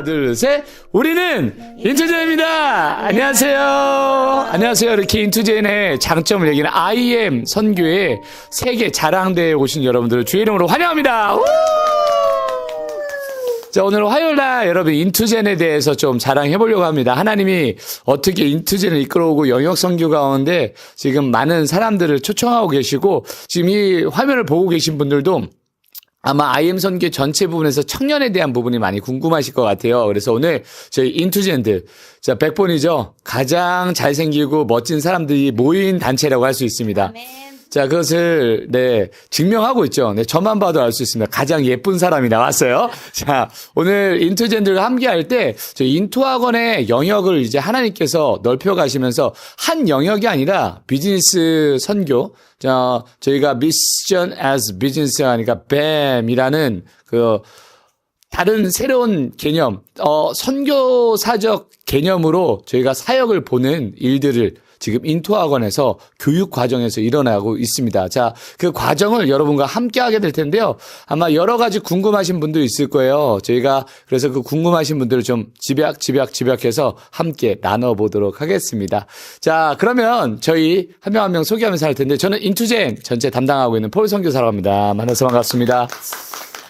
둘, 셋. 우리는 인투젠입니다. 안녕하세요. 안녕하세요. 이렇게 인투젠의 장점을 얘기하는 IM 선교의 세계 자랑대회에 오신 여러분들을 주의 이름으로 환영합니다. 우! 자, 오늘 화요일날 여러분 인투젠에 대해서 좀 자랑해보려고 합니다. 하나님이 어떻게 인투젠을 이끌어오고 영역 선교 가운데 지금 많은 사람들을 초청하고 계시고 지금 이 화면을 보고 계신 분들도 아마 IM 선교 전체 부분에서 청년에 대한 부분이 많이 궁금하실 것 같아요. 그래서 오늘 저희 인투젠들, 자, 100번이죠. 가장 잘생기고 멋진 사람들이 모인 단체라고 할 수 있습니다. 아멘. 자, 그것을, 증명하고 있죠. 저만 봐도 알 수 있습니다. 가장 예쁜 사람이 나왔어요. 자, 오늘 인투젠들과 함께 할 때, 저희 인투학원의 영역을 이제 하나님께서 넓혀가시면서 한 영역이 아니라 비즈니스 선교, 자, 저희가 미션 as 비즈니스 하니까 BAM이라는 다른 새로운 개념, 선교사적 개념으로 저희가 사역을 보는 일들을 지금 인투학원에서 교육 과정에서 일어나고 있습니다. 자, 그 과정을 여러분과 함께 하게 될 텐데요. 아마 여러 가지 궁금하신 분도 있을 거예요. 저희가 그래서 그 궁금하신 분들을 좀 집약해서 함께 나눠보도록 하겠습니다. 자, 그러면 저희 한 명 한 명 소개하면서 할 텐데 저는 인투젠 전체 담당하고 있는 폴 선교사라고 합니다. 만나서 반갑습니다.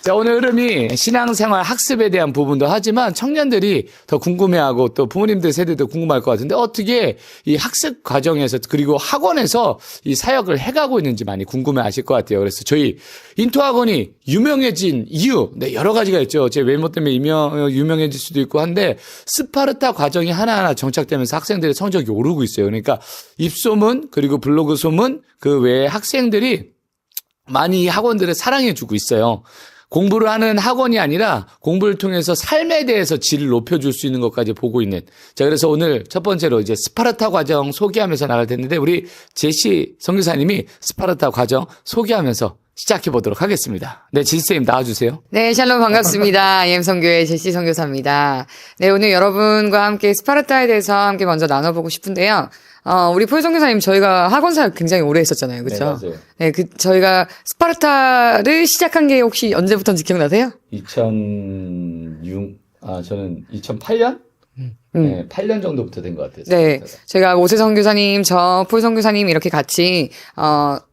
자, 오늘 흐름이 신앙생활 학습에 대한 부분도 하지만 청년들이 더 궁금해하고 또 부모님들 세대도 궁금할 것 같은데 어떻게 이 학습 과정에서 그리고 학원에서 이 사역을 해가고 있는지 많이 궁금해하실 것 같아요. 그래서 저희 인투학원이 유명해진 이유, 여러 가지가 있죠. 제 외모 때문에 유명해질 수도 있고 한데 스파르타 과정이 하나하나 정착되면서 학생들의 성적이 오르고 있어요. 그러니까 입소문 그리고 블로그 소문 그 외에 학생들이 많이 이 학원들을 사랑해주고 있어요. 공부를 하는 학원이 아니라 공부를 통해서 삶에 대해서 질을 높여줄 수 있는 것까지 보고 있는. 자, 그래서 오늘 첫 번째로 이제 스파르타 과정 소개하면서 나갈 텐데 우리 제시 선교사님이 스파르타 과정 소개하면서 시작해 보도록 하겠습니다. 네, 제시쌤 나와주세요. 네, 샬롬 반갑습니다. IM 선교의 제시 선교사입니다. 네, 오늘 여러분과 함께 스파르타에 대해서 함께 먼저 나눠보고 싶은데요. 우리 폴 선교사님 저희가 학원 사역 굉장히 오래 했었잖아요. 그렇죠? 네, 맞아요. 네, 저희가 스파르타를 시작한 게 혹시 언제부터인지 기억나세요? 저는 2008년? 네, 8년 정도부터 된 것 같아요. 네. 제가 오세 선교사님, 폴 선교사님 이렇게 같이,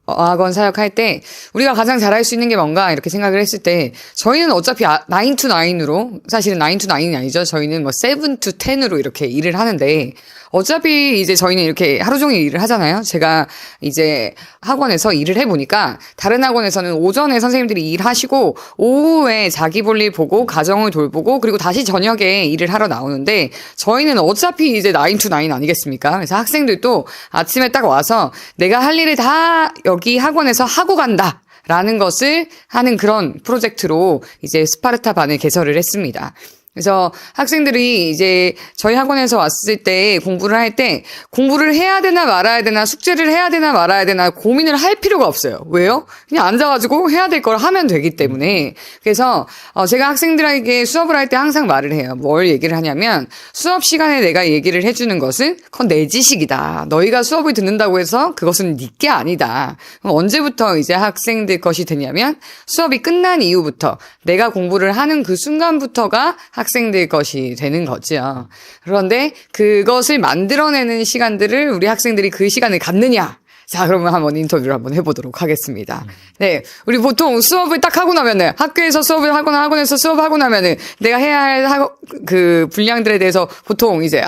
어학원 사역할 때, 우리가 가장 잘할 수 있는 게 뭔가 이렇게 생각을 했을 때, 저희는 어차피 9 to 9으로, 사실은 9 to 9이 아니죠. 저희는 7 to 10으로 이렇게 일을 하는데, 어차피 이제 저희는 이렇게 하루 종일 일을 하잖아요. 제가 이제 학원에서 일을 해보니까 다른 학원에서는 오전에 선생님들이 일하시고 오후에 자기 볼일 보고 가정을 돌보고 그리고 다시 저녁에 일을 하러 나오는데 저희는 어차피 이제 9 to 9 아니겠습니까? 그래서 학생들도 아침에 딱 와서 내가 할 일을 다 여기 학원에서 하고 간다. 라는 것을 하는 그런 프로젝트로 이제 스파르타 반을 개설을 했습니다. 그래서 학생들이 이제 저희 학원에서 왔을 때 공부를 할 때 공부를 해야 되나 말아야 되나 숙제를 해야 되나 말아야 되나 고민을 할 필요가 없어요. 왜요? 그냥 앉아가지고 해야 될 걸 하면 되기 때문에. 그래서 제가 학생들에게 수업을 할 때 항상 말을 해요. 뭘 얘기를 하냐면 수업 시간에 내가 얘기를 해주는 것은 그건 내 지식이다. 너희가 수업을 듣는다고 해서 그것은 네 게 아니다. 그럼 언제부터 이제 학생들 것이 되냐면 수업이 끝난 이후부터 내가 공부를 하는 그 순간부터가 학생들 것이 되는 거죠. 그런데 그것을 만들어내는 시간들을 우리 학생들이 그 시간을 갖느냐? 자, 그러면 한번 인터뷰를 한번 해보도록 하겠습니다. 네. 우리 보통 수업을 딱 하고 나면은, 학교에서 수업을 하거나 학원에서 수업하고 나면은, 내가 해야 할 그 분량들에 대해서 보통 이제,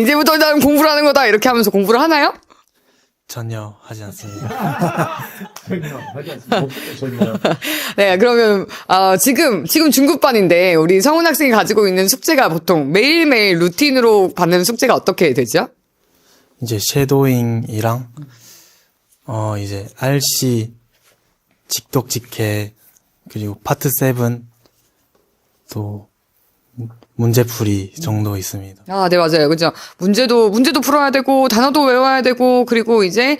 이제부터 난 공부를 하는 거다. 이렇게 하면서 공부를 하나요? 전혀 하지 않습니다. 전혀. 네, 그러면, 지금 중급반인데, 우리 성훈 학생이 가지고 있는 숙제가 보통 매일매일 루틴으로 받는 숙제가 어떻게 되죠? 이제 쉐도잉이랑 이제 RC 직독직해 그리고 파트 7 또 문제풀이 정도 있습니다. 네, 맞아요. 그죠. 문제도 풀어야 되고, 단어도 외워야 되고, 그리고 이제,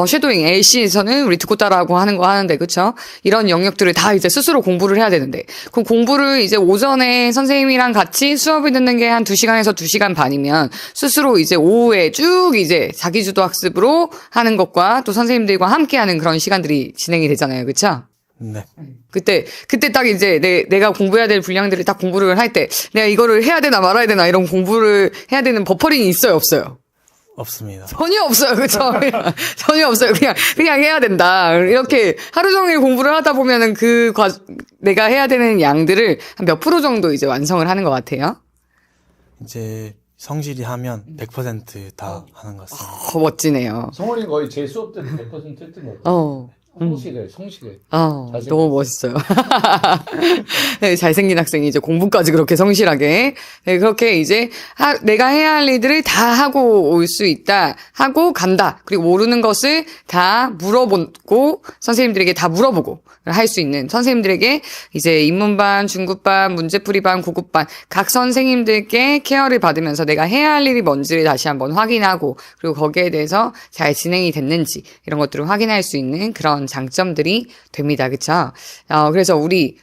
쉐도잉, LC에서는 우리 듣고 따라하고 하는 거 하는데, 그쵸? 이런 영역들을 다 이제 스스로 공부를 해야 되는데, 그럼 공부를 이제 오전에 선생님이랑 같이 수업을 듣는 게 한 2시간에서 2시간 반이면, 스스로 이제 오후에 쭉 이제 자기주도 학습으로 하는 것과 또 선생님들과 함께 하는 그런 시간들이 진행이 되잖아요. 그쵸? 네. 그때 딱 이제 내가 공부해야 될 분량들을 딱 공부를 할 때 내가 이거를 해야 되나 말아야 되나 이런 공부를 해야 되는 버퍼링이 있어요, 없어요? 없습니다. 전혀 없어요, 그쵸? 전혀 없어요. 그냥 해야 된다. 이렇게 하루 종일 공부를 하다 보면은 내가 해야 되는 양들을 한 몇 프로 정도 이제 완성을 하는 것 같아요? 이제 성실히 하면 100% 다 하는 것 같습니다. 멋지네요. 성원이 거의 제 수업 때는 100% 했던 것 같아요. 성실해. 잘생겼어요. 너무 멋있어요. 네, 잘생긴 학생이 이제 공부까지 그렇게 성실하게. 네, 그렇게 이제 내가 해야 할 일들을 다 하고 올 수 있다. 하고 간다. 그리고 모르는 것을 다 물어보고 선생님들에게 다 물어보고 할 수 있는 선생님들에게 이제 인문반, 중급반, 문제풀이반, 고급반 각 선생님들께 케어를 받으면서 내가 해야 할 일이 뭔지를 다시 한번 확인하고 그리고 거기에 대해서 잘 진행이 됐는지 이런 것들을 확인할 수 있는 그런 장점들이 됩니다. 그쵸? 그래서 우리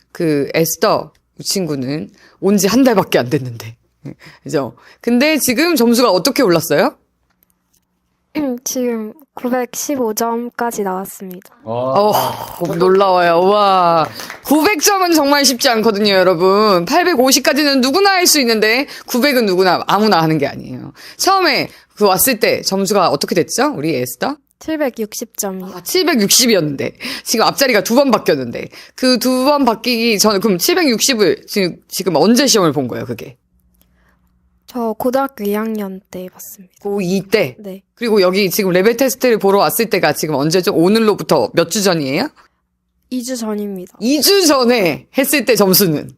에스더 친구는 온 지 한 달밖에 안 됐는데. 그죠? 근데 지금 점수가 어떻게 올랐어요? 지금 915점까지 나왔습니다. 놀라워요. 와. 900점은 정말 쉽지 않거든요, 여러분. 850까지는 누구나 할 수 있는데, 900은 누구나, 아무나 하는 게 아니에요. 처음에 왔을 때 점수가 어떻게 됐죠? 우리 에스더? 760점이요. 760이었는데 지금 앞자리가 2번 바뀌었는데 그 2번 바뀌기 전에 그럼 760을 지금 언제 시험을 본 거예요, 그게? 저 고등학교 2학년 때 봤습니다. 고2 때? 네. 그리고 여기 지금 레벨 테스트를 보러 왔을 때가 지금 언제죠? 오늘로부터 몇 주 전이에요? 2주 전입니다. 2주 전에 했을 때 점수는?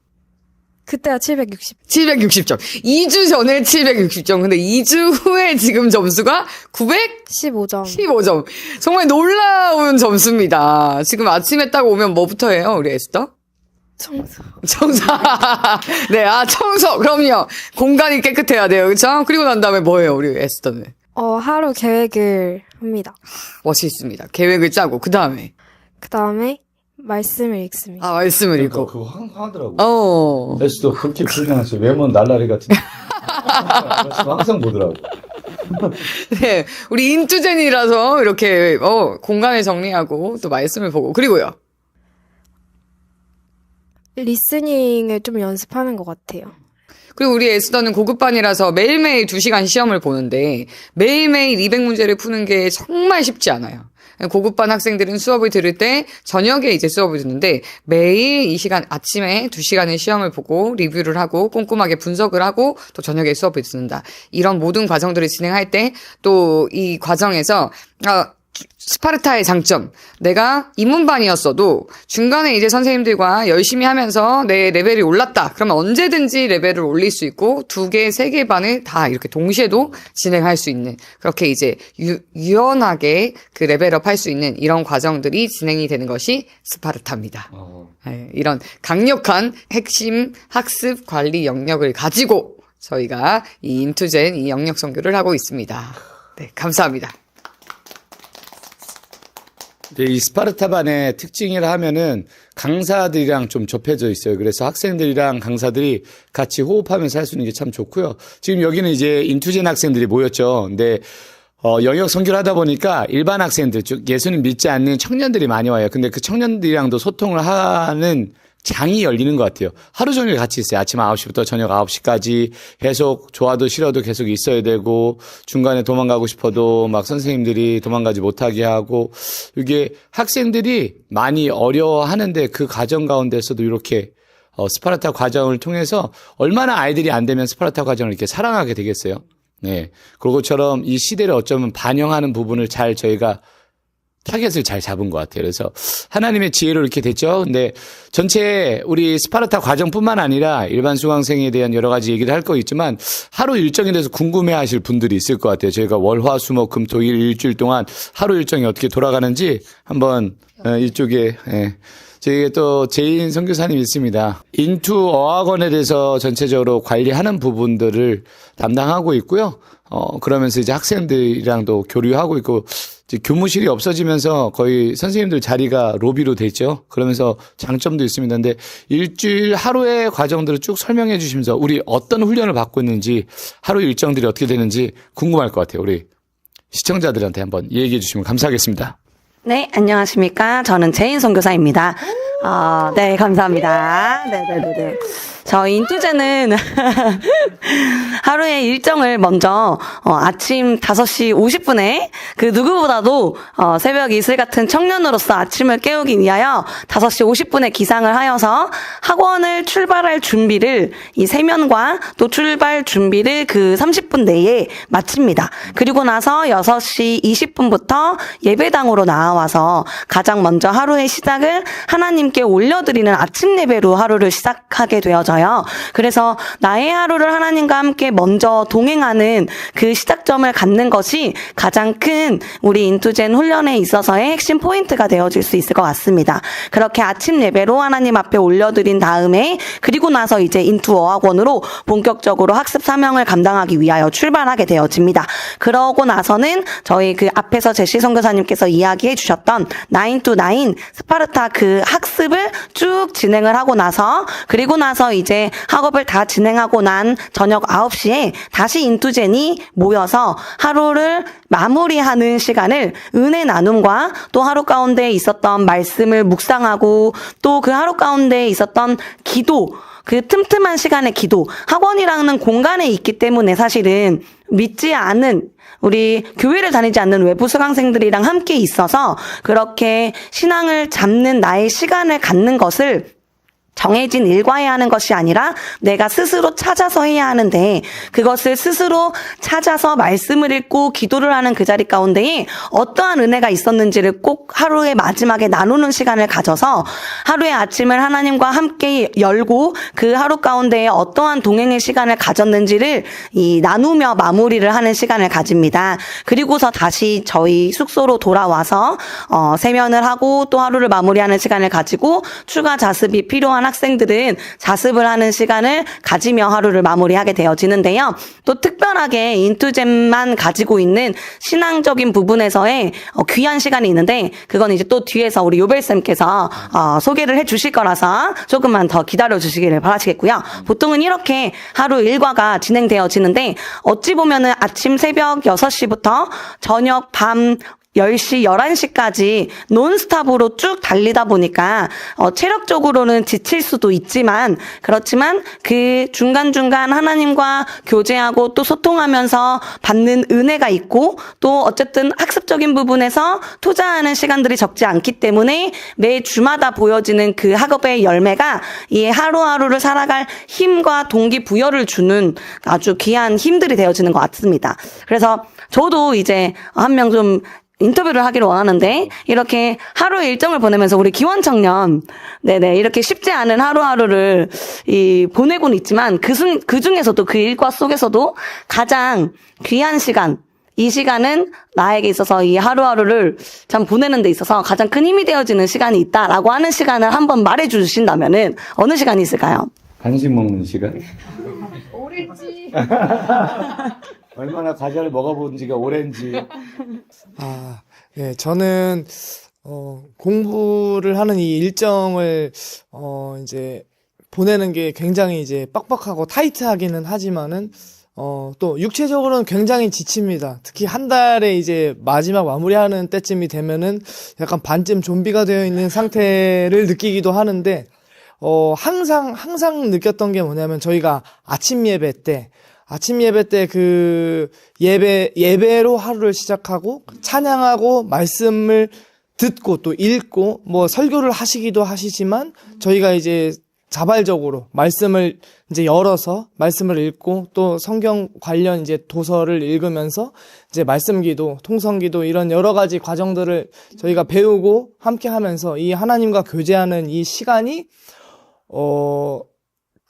그때가 760. 760점. 2주 전에 760점. 근데 2주 후에 지금 점수가 915점. 15점. 정말 놀라운 점수입니다. 지금 아침에 딱 오면 뭐부터 해요, 우리 에스더? 청소. 청소. 네, 청소. 그럼요. 공간이 깨끗해야 돼요. 그쵸? 그리고 난 다음에 뭐예요, 우리 에스더는? 하루 계획을 합니다. 멋있습니다. 계획을 짜고, 그 다음에. 그 다음에 말씀을 읽습니다. 말씀을 그러니까 읽고. 그거 하더라고. 에스도 그렇게 불량하죠. 외모는 날라리 같은데. 항상 보더라고. 네, 우리 인투젠이라서 이렇게, 공간을 정리하고 또 말씀을 보고. 그리고요. 리스닝을 좀 연습하는 것 같아요. 그리고 우리 에스더는 고급반이라서 매일매일 2시간 시험을 보는데 매일매일 200문제를 푸는 게 정말 쉽지 않아요. 고급반 학생들은 수업을 들을 때 저녁에 이제 수업을 듣는데 매일 이 시간 아침에 2시간의 시험을 보고 리뷰를 하고 꼼꼼하게 분석을 하고 또 저녁에 수업을 듣는다. 이런 모든 과정들을 진행할 때 또 이 과정에서 스파르타의 장점. 내가 인문반이었어도 중간에 이제 선생님들과 열심히 하면서 내 레벨이 올랐다. 그러면 언제든지 레벨을 올릴 수 있고 2개, 3개 반을 다 이렇게 동시에도 진행할 수 있는 그렇게 이제 유연하게 그 레벨업 할 수 있는 이런 과정들이 진행이 되는 것이 스파르타입니다. 네, 이런 강력한 핵심 학습 관리 영역을 가지고 저희가 이 인투젠 이 영역 선교를 하고 있습니다. 네, 감사합니다. 네, 이 스파르타반의 특징이라 하면은 강사들이랑 좀 접해져 있어요. 그래서 학생들이랑 강사들이 같이 호흡하면서 할 수 있는 게 참 좋고요. 지금 여기는 이제 인투젠 학생들이 모였죠. 근데 영역 선교를 하다 보니까 일반 학생들, 즉 예수님 믿지 않는 청년들이 많이 와요. 근데 그 청년들이랑도 소통을 하는 장이 열리는 것 같아요. 하루 종일 같이 있어요. 아침 9시부터 저녁 9시까지 계속 좋아도 싫어도 계속 있어야 되고 중간에 도망가고 싶어도 막 선생님들이 도망가지 못하게 하고 이게 학생들이 많이 어려워하는데 그 과정 가운데서도 이렇게 스파르타 과정을 통해서 얼마나 아이들이 안 되면 스파르타 과정을 이렇게 사랑하게 되겠어요. 네. 그것처럼 이 시대를 어쩌면 반영하는 부분을 잘 저희가 타겟을 잘 잡은 것 같아요. 그래서 하나님의 지혜로 이렇게 됐죠. 근데 전체 우리 스파르타 과정뿐만 아니라 일반 수강생에 대한 여러 가지 얘기를 할 거 있지만 하루 일정에 대해서 궁금해하실 분들이 있을 것 같아요. 저희가 월화수목금토일 일주일 동안 하루 일정이 어떻게 돌아가는지 한번 이쪽에 저희가 또 제인 선교사님이 있습니다. 인투 어학원에 대해서 전체적으로 관리하는 부분들을 담당하고 있고요. 그러면서 이제 학생들이랑도 교류하고 있고 이제 교무실이 없어지면서 거의 선생님들 자리가 로비로 돼 있죠. 그러면서 장점도 있습니다. 근데 일주일 하루의 과정들을 쭉 설명해 주시면서 우리 어떤 훈련을 받고 있는지 하루 일정들이 어떻게 되는지 궁금할 것 같아요. 우리 시청자들한테 한번 얘기해 주시면 감사하겠습니다. 네, 안녕하십니까. 저는 제인 선교사입니다. 네, 감사합니다. 네네네네. 저희 인투제는 하루의 일정을 먼저 아침 5시 50분에 그 누구보다도 새벽 이슬 같은 청년으로서 아침을 깨우기 위하여 5시 50분에 기상을 하여서 학원을 출발할 준비를 이 세면과 또 출발 준비를 그 30분 내에 마칩니다. 그리고 나서 6시 20분부터 예배당으로 나와서 가장 먼저 하루의 시작을 하나님께 올려드리는 아침 예배로 하루를 시작하게 되어져요. 그래서 나의 하루를 하나님과 함께 먼저 동행하는 그 시작점을 갖는 것이 가장 큰 우리 인투젠 훈련에 있어서의 핵심 포인트가 되어질 수 있을 것 같습니다. 그렇게 아침 예배로 하나님 앞에 올려드린 다음에 그리고 나서 이제 인투 어학원으로 본격적으로 학습 사명을 감당하기 위하여 출발하게 되어집니다. 그러고 나서는 저희 그 앞에서 제시 선교사님께서 이야기해 주셨던 9 to 9 스파르타 그 학습을 쭉 진행을 하고 나서 그리고 나서 이제 학업을 다 진행하고 난 저녁 9시에 다시 인투젠이 모여서 하루를 마무리하는 시간을 은혜 나눔과 또 하루 가운데 있었던 말씀을 묵상하고 또 그 하루 가운데 있었던 기도 그 틈틈한 시간의 기도 학원이라는 공간에 있기 때문에 사실은 믿지 않은 우리 교회를 다니지 않는 외부 수강생들이랑 함께 있어서 그렇게 신앙을 잡는 나의 시간을 갖는 것을 정해진 일과해야 하는 것이 아니라 내가 스스로 찾아서 해야 하는데 그것을 스스로 찾아서 말씀을 읽고 기도를 하는 그 자리 가운데에 어떠한 은혜가 있었는지를 꼭 하루의 마지막에 나누는 시간을 가져서 하루의 아침을 하나님과 함께 열고 그 하루 가운데에 어떠한 동행의 시간을 가졌는지를 이 나누며 마무리를 하는 시간을 가집니다. 그리고서 다시 저희 숙소로 돌아와서 세면을 하고 또 하루를 마무리하는 시간을 가지고 추가 자습이 필요한 학생들은 자습을 하는 시간을 가지며 하루를 마무리하게 되어지는데요. 또 특별하게 인투젠만 가지고 있는 신앙적인 부분에서의 귀한 시간이 있는데 그건 이제 또 뒤에서 우리 요벨쌤께서 소개를 해주실 거라서 조금만 더 기다려주시기를 바라시겠고요. 보통은 이렇게 하루 일과가 진행되어지는데 어찌 보면은 아침 새벽 6시부터 저녁 밤 10시, 11시까지 논스톱으로 쭉 달리다 보니까 체력적으로는 지칠 수도 있지만 그렇지만 그 중간중간 하나님과 교제하고 또 소통하면서 받는 은혜가 있고 또 어쨌든 학습적인 부분에서 투자하는 시간들이 적지 않기 때문에 매 주마다 보여지는 그 학업의 열매가 이 하루하루를 살아갈 힘과 동기부여를 주는 아주 귀한 힘들이 되어지는 것 같습니다. 그래서 저도 이제 한 명 좀 인터뷰를 하기를 원하는데 이렇게 하루 일정을 보내면서 우리 기원 청년 네네 이렇게 쉽지 않은 하루하루를 보내고는 있지만 그 중에서도 그 일과 속에서도 가장 귀한 시간 이 시간은 나에게 있어서 이 하루하루를 참 보내는 데 있어서 가장 큰 힘이 되어지는 시간이 있다라고 하는 시간을 한번 말해 주신다면은 어느 시간이 있을까요? 간식 먹는 시간? 오렌지. 얼마나 과자를 먹어본 지가 오렌지. 네, 저는, 공부를 하는 이 일정을, 이제, 보내는 게 굉장히 이제 빡빡하고 타이트하기는 하지만은, 또 육체적으로는 굉장히 지칩니다. 특히 한 달에 이제 마지막 마무리하는 때쯤이 되면은 약간 반쯤 좀비가 되어 있는 상태를 느끼기도 하는데, 항상 느꼈던 게 뭐냐면 저희가 아침 예배 때 그 예배로 하루를 시작하고 찬양하고 말씀을 듣고 또 읽고 뭐 설교를 하시기도 하시지만 저희가 이제 자발적으로 말씀을 이제 열어서 말씀을 읽고 또 성경 관련 이제 도서를 읽으면서 이제 말씀 기도, 통성 기도 이런 여러 가지 과정들을 저희가 배우고 함께 하면서 이 하나님과 교제하는 이 시간이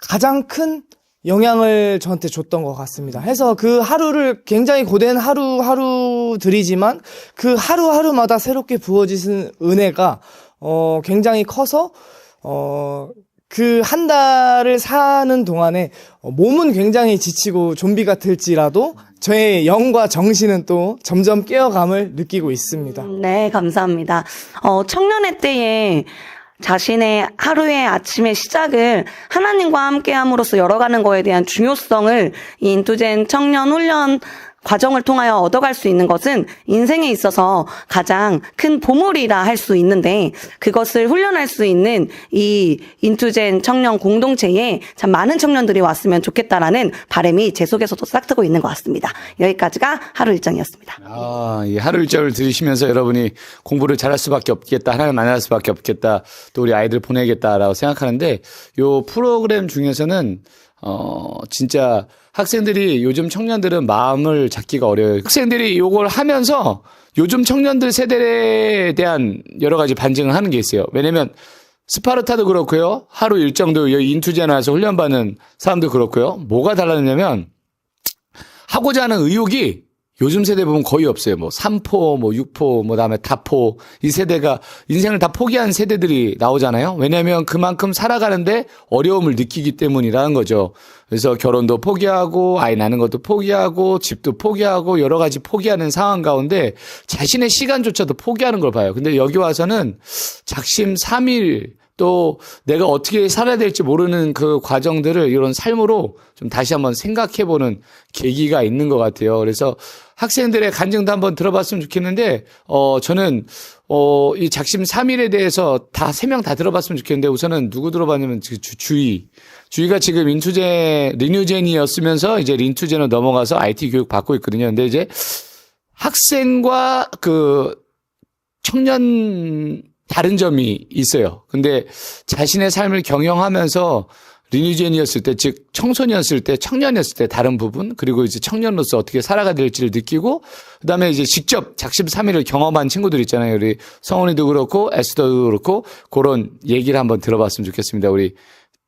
가장 큰 영향을 저한테 줬던 것 같습니다. 해서 그 하루를 굉장히 고된 하루들이지만 그 하루하루마다 새롭게 부어지는 은혜가 굉장히 커서 그 한 달을 사는 동안에 몸은 굉장히 지치고 좀비 같을지라도 저의 영과 정신은 또 점점 깨어감을 느끼고 있습니다. 네, 감사합니다. 청년의 때에 자신의 하루의 아침의 시작을 하나님과 함께함으로써 열어가는 거에 대한 중요성을 이 인투젠 청년 훈련 과정을 통하여 얻어갈 수 있는 것은 인생에 있어서 가장 큰 보물이라 할 수 있는데 그것을 훈련할 수 있는 이 인투젠 청년 공동체에 참 많은 청년들이 왔으면 좋겠다라는 바람이 제 속에서도 싹트고 있는 것 같습니다. 여기까지가 하루 일정이었습니다. 이 하루 일정을 들으시면서 여러분이 공부를 잘할 수밖에 없겠다. 하나님을 만날 수밖에 없겠다. 또 우리 아이들 보내겠다라고 생각하는데 요 프로그램 중에서는 진짜 학생들이 요즘 청년들은 마음을 잡기가 어려워요. 학생들이 요걸 하면서 요즘 청년들 세대에 대한 여러 가지 반증을 하는 게 있어요. 왜냐면 스파르타도 그렇고요. 하루 일정도 여기 인투제나에서 훈련받는 사람도 그렇고요. 뭐가 달랐냐면 하고자 하는 의욕이 요즘 세대 보면 거의 없어요. 뭐 3포, 뭐 6포, 뭐 다음에 다포. 이 세대가 인생을 다 포기한 세대들이 나오잖아요. 왜냐하면 그만큼 살아가는데 어려움을 느끼기 때문이라는 거죠. 그래서 결혼도 포기하고 아이 낳는 것도 포기하고 집도 포기하고 여러 가지 포기하는 상황 가운데 자신의 시간조차도 포기하는 걸 봐요. 근데 여기 와서는 작심삼일 또 내가 어떻게 살아야 될지 모르는 그 과정들을 이런 삶으로 좀 다시 한번 생각해보는 계기가 있는 것 같아요. 그래서 학생들의 간증도 한번 들어봤으면 좋겠는데, 저는, 이 작심삼일에 대해서 다, 3명 다 들어봤으면 좋겠는데, 우선은 누구 들어봤냐면, 주희가 지금 리뉴젠이었으면서 이제 린투젠으로 넘어가서 IT 교육 받고 있거든요. 근데 이제 학생과 청년, 다른 점이 있어요. 근데 자신의 삶을 경영하면서 리뉴젠이었을 때, 즉 청소년이었을 때, 청년이었을 때 다른 부분, 그리고 이제 청년으로서 어떻게 살아가야 될지를 느끼고, 그다음에 이제 직접 작심삼일을 경험한 친구들 있잖아요. 우리 성훈이도 그렇고 에스더도 그렇고 그런 얘기를 한번 들어봤으면 좋겠습니다. 우리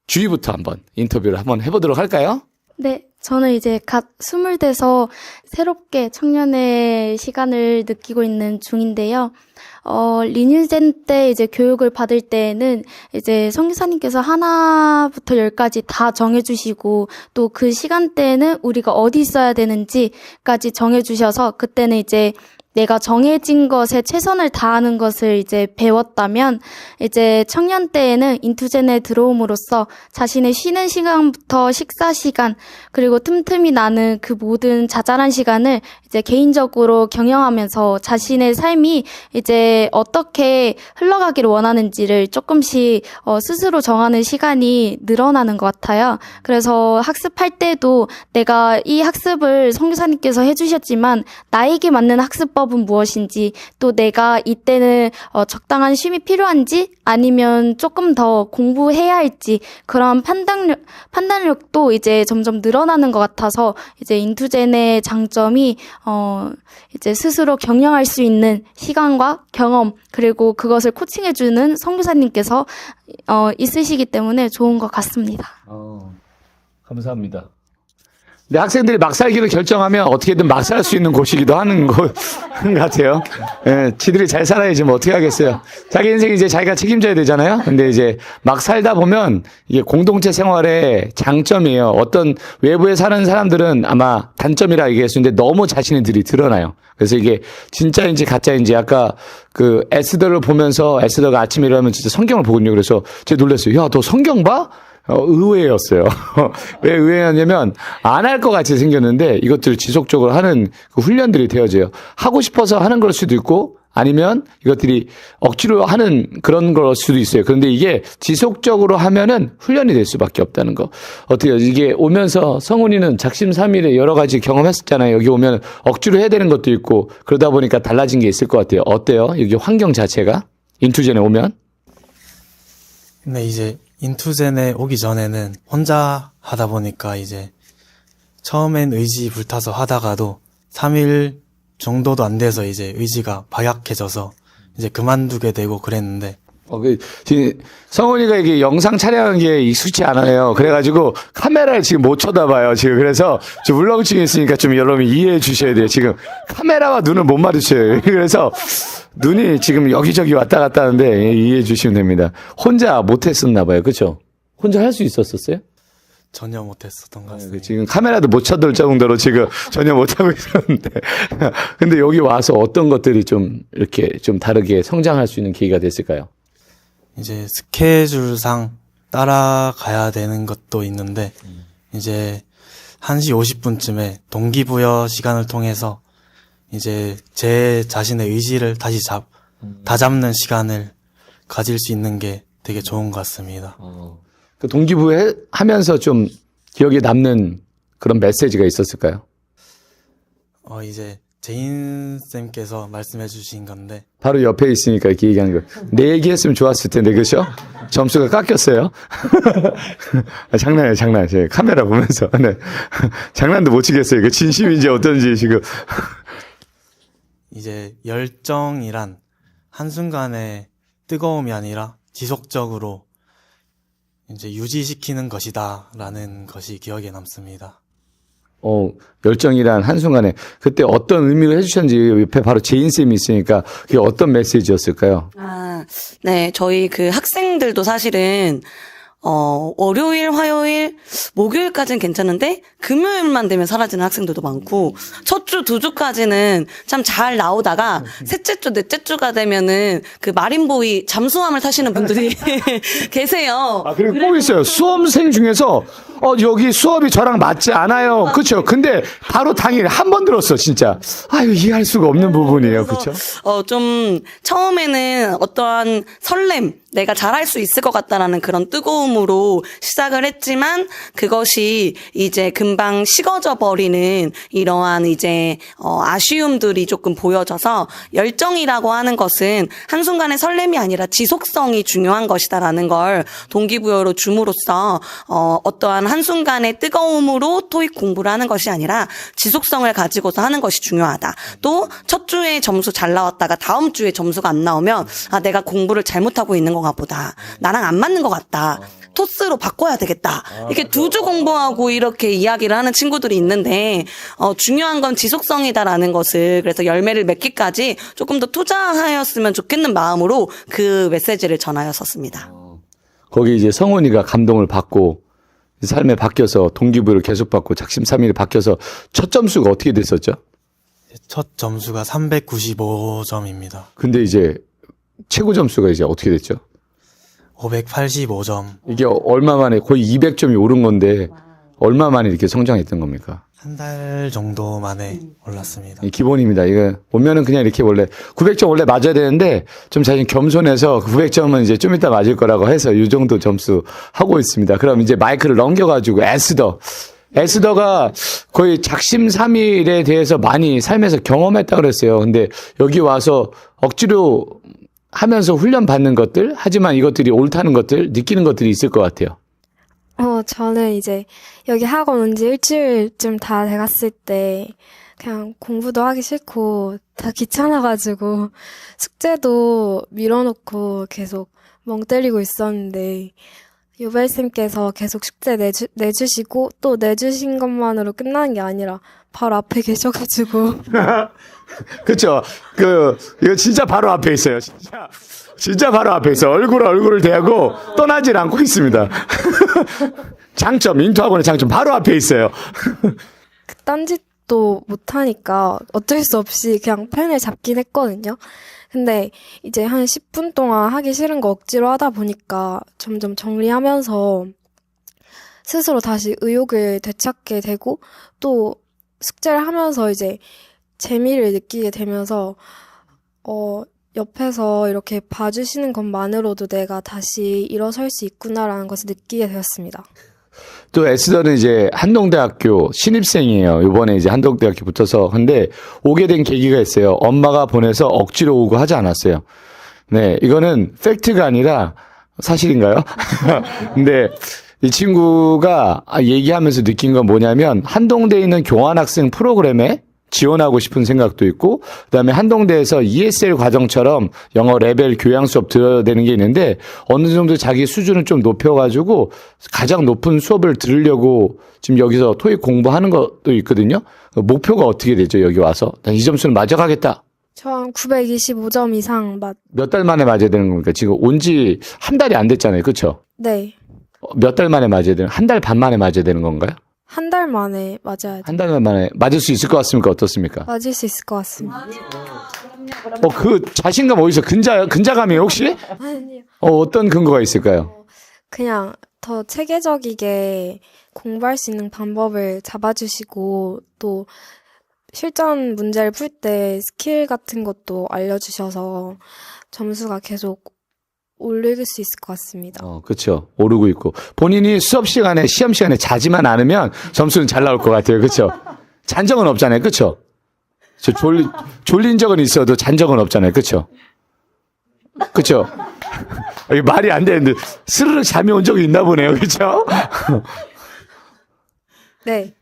주희부터 한번 인터뷰를 한번 해보도록 할까요? 네, 저는 이제 갓 20돼서 새롭게 청년의 시간을 느끼고 있는 중인데요. 리뉴젠 때 이제 교육을 받을 때에는 이제 선교사님께서 하나부터 10까지 다 정해주시고 또 그 시간대에는 우리가 어디 있어야 되는지까지 정해주셔서 그때는 이제 내가 정해진 것에 최선을 다하는 것을 이제 배웠다면 이제 청년 때에는 인투젠에 들어옴으로써 자신의 쉬는 시간부터 식사 시간 그리고 틈틈이 나는 그 모든 자잘한 시간을 이제 개인적으로 경영하면서 자신의 삶이 이제 어떻게 흘러가기를 원하는지를 조금씩 스스로 정하는 시간이 늘어나는 것 같아요. 그래서 학습할 때도 내가 이 학습을 선교사님께서 해주셨지만 나에게 맞는 학습법은 무엇인지 또 내가 이때는 적당한 쉼이 필요한지 아니면 조금 더 공부해야 할지 그런 판단력도 이제 점점 늘어나는 것 같아서 이제 인투젠의 장점이 이제 스스로 경영할 수 있는 시간과 경험 그리고 그것을 코칭해주는 선교사님께서 있으시기 때문에 좋은 것 같습니다. 감사합니다. 근데 학생들이 막 살기를 결정하면 어떻게든 막 살 수 있는 곳이기도 하는 것 같아요. 예, 지들이 잘 살아야지 뭐 어떻게 하겠어요. 자기 인생 이제 자기가 책임져야 되잖아요. 근데 이제 막 살다 보면 이게 공동체 생활의 장점이에요. 어떤 외부에 사는 사람들은 아마 단점이라 얘기할 수 있는데 너무 자신들이 드러나요. 그래서 이게 진짜인지 가짜인지 아까 그 에스더를 보면서 에스더가 아침에 일어나면 진짜 성경을 보거든요. 그래서 제가 놀랐어요. 야, 너 성경 봐? 의외였어요. 왜 의외였냐면 안 할 것 같이 생겼는데 이것들을 지속적으로 하는 그 훈련들이 되어져요. 하고 싶어서 하는 걸 수도 있고 아니면 이것들이 억지로 하는 그런 걸 수도 있어요. 그런데 이게 지속적으로 하면은 훈련이 될 수밖에 없다는 거. 어때요? 이게 오면서 성훈이는 작심삼일에 여러 가지 경험했었잖아요. 여기 오면 억지로 해야 되는 것도 있고 그러다 보니까 달라진 게 있을 것 같아요. 어때요? 여기 환경 자체가? 인투젠에 오면? 근데 이제 인투젠에 오기 전에는 혼자 하다 보니까 이제 처음엔 의지 불타서 하다가도 3일 정도도 안 돼서 이제 의지가 박약해져서 이제 그만두게 되고 그랬는데 지금 성훈이가 이게 영상 촬영한 게 익숙치 않아요. 그래가지고 카메라를 지금 못 쳐다봐요. 지금 그래서 좀 울렁증이 있으니까 좀 여러분 이해해 주셔야 돼요. 지금 카메라와 눈을 못 마주쳐요. 그래서 눈이 지금 여기저기 왔다 갔다 하는데 이해해 주시면 됩니다. 혼자 못했었나 봐요. 그렇죠? 혼자 할 수 있었어요? 전혀 못했었던 것 같습니다. 지금 카메라도 못 쳐들 정도로 지금 전혀 못하고 있었는데 근데 여기 와서 어떤 것들이 좀 이렇게 좀 다르게 성장할 수 있는 계기가 됐을까요? 이제 스케줄상 따라가야 되는 것도 있는데 이제 1시 50분쯤에 동기부여 시간을 통해서 이제 제 자신의 의지를 다시 다잡는 시간을 가질 수 있는 게 되게 좋은 것 같습니다. 그 동기부여 하면서 좀 기억에 남는 그런 메시지가 있었을까요? 이제 제인쌤께서 말씀해 주신 건데, 바로 옆에 있으니까 이렇게 얘기하는 거. 내 얘기했으면 좋았을 텐데, 그죠? 점수가 깎였어요. 장난이에요, 장난. 제 카메라 보면서. 네. 장난도 못 치겠어요. 이거 진심인지 어떤지 지금. 이제 열정이란 한순간의 뜨거움이 아니라 지속적으로 이제 유지시키는 것이다 라는 것이 기억에 남습니다. 열정이란 한순간에 그때 어떤 의미로 해주셨는지 옆에 바로 제인쌤이 있으니까 그게 어떤 메시지였을까요? 네, 저희 그 학생들도 사실은 월요일, 화요일, 목요일까지는 괜찮은데 금요일만 되면 사라지는 학생들도 많고 첫 주, 두 주까지는 참 잘 나오다가 셋째 주, 넷째 주가 되면은 그 마린보이 잠수함을 타시는 분들이 계세요. 그리고 꼭 있어요. 수험생 중에서 여기 수업이 저랑 맞지 않아요. 그렇죠. 근데 바로 당일 한 번 들었어, 진짜. 이거 이해할 수가 없는 부분이에요. 그렇죠? 좀 처음에는 어떠한 설렘, 내가 잘할 수 있을 것 같다라는 그런 뜨거움으로 시작을 했지만 그것이 이제 금방 식어져 버리는 이러한 이제 아쉬움들이 조금 보여져서 열정이라고 하는 것은 한순간의 설렘이 아니라 지속성이 중요한 것이다라는 걸 동기부여로 줌으로써 어떠한 한순간의 뜨거움으로 토익 공부를 하는 것이 아니라 지속성을 가지고서 하는 것이 중요하다. 또 첫 주에 점수 잘 나왔다가 다음 주에 점수가 안 나오면 내가 공부를 잘못하고 있는 건가 보다. 나랑 안 맞는 것 같다. 토스로 바꿔야 되겠다. 이렇게 두 주 공부하고 이렇게 이야기를 하는 친구들이 있는데 중요한 건 지속성이다라는 것을 그래서 열매를 맺기까지 조금 더 투자하였으면 좋겠는 마음으로 그 메시지를 전하였었습니다. 거기 이제 성훈이가 감동을 받고 삶에 바뀌어서 동기부여를 계속 받고 작심삼일이 바뀌어서 첫 점수가 어떻게 됐었죠? 첫 점수가 395점입니다. 근데 이제 최고 점수가 이제 어떻게 됐죠? 585점. 이게 얼마 만에 거의 200점이 오른 건데 얼마 만에 이렇게 성장했던 겁니까? 한 달 정도 만에 올랐습니다. 기본입니다. 이거 오면은 그냥 이렇게 원래 900점 원래 맞아야 되는데 좀 자신 겸손해서 900점은 이제 좀 이따 맞을 거라고 해서 이 정도 점수 하고 있습니다. 그럼 이제 마이크를 넘겨가지고 에스더가 거의 작심삼일에 대해서 많이 삶에서 경험했다 그랬어요. 근데 여기 와서 억지로 하면서 훈련 받는 것들, 하지만 이것들이 옳다는 것들, 느끼는 것들이 있을 것 같아요. 저는 이제 여기 학원 온 지 일주일쯤 다 돼갔을 때 그냥 공부도 하기 싫고 다 귀찮아가지고 숙제도 밀어놓고 계속 멍 때리고 있었는데 요발쌤께서 계속 숙제 내주시고 또 내주신 것만으로 끝나는 게 아니라 바로 앞에 계셔가지고 그쵸. 이거 진짜 바로 앞에 있어요. 진짜 바로 앞에 있어. 얼굴을 대고 떠나질 않고 있습니다. 장점, 인투학원의 장점 바로 앞에 있어요. 딴짓도 못하니까 어쩔 수 없이 그냥 펜을 잡긴 했거든요. 근데 이제 한 10분 동안 하기 싫은 거 억지로 하다 보니까 점점 정리하면서 스스로 다시 의욕을 되찾게 되고 또 숙제를 하면서 이제 재미를 느끼게 되면서 옆에서 이렇게 봐주시는 것만으로도 내가 다시 일어설 수 있구나라는 것을 느끼게 되었습니다. 또 에스더는 이제 한동대학교 신입생이에요. 이번에 이제 한동대학교 붙어서. 근데 오게 된 계기가 있어요. 엄마가 보내서 억지로 오고 하지 않았어요. 네, 이거는 팩트가 아니라 사실인가요? 근데 이 친구가 얘기하면서 느낀 건 뭐냐면 한동대에 있는 교환학생 프로그램에 지원하고 싶은 생각도 있고, 그다음에 한동대에서 ESL 과정처럼 영어 레벨 교양 수업 들어야 되는 게 있는데 어느 정도 자기 수준을 좀 높여가지고 가장 높은 수업을 들으려고 지금 여기서 토익 공부하는 것도 있거든요. 목표가 어떻게 되죠? 여기 와서 난 이 점수는 맞아가겠다. 저 한 925점 이상 몇 달 만에 맞아야 되는 겁니까? 지금 온 지 한 달이 안 됐잖아요, 그렇죠? 네. 몇 달 만에 맞아야 되는? 한 달 반 만에 맞아야 되는 건가요? 한 달 만에 맞아야 돼. 한 달 만에 맞을 수 있을 것 같습니까? 어떻습니까? 맞을 수 있을 것 같습니다. 그 자신감 어디서 근자감이에요, 혹시? 아니요. 어떤 근거가 있을까요? 그냥 더 체계적이게 공부할 수 있는 방법을 잡아주시고 또 실전 문제를 풀 때 스킬 같은 것도 알려주셔서 점수가 계속 올릴 수 있을 것 같습니다. 그렇죠. 오르고 있고 본인이 수업 시간에 시험 시간에 자지만 않으면 점수는 잘 나올 것 같아요. 그렇죠. 잔 적은 없잖아요. 그렇죠. 저 졸린 적은 있어도 잔 적은 없잖아요. 그렇죠. 그렇죠. 이게 말이 안 되는데 스르륵 잠이 온 적이 있나 보네요. 그렇죠. 네.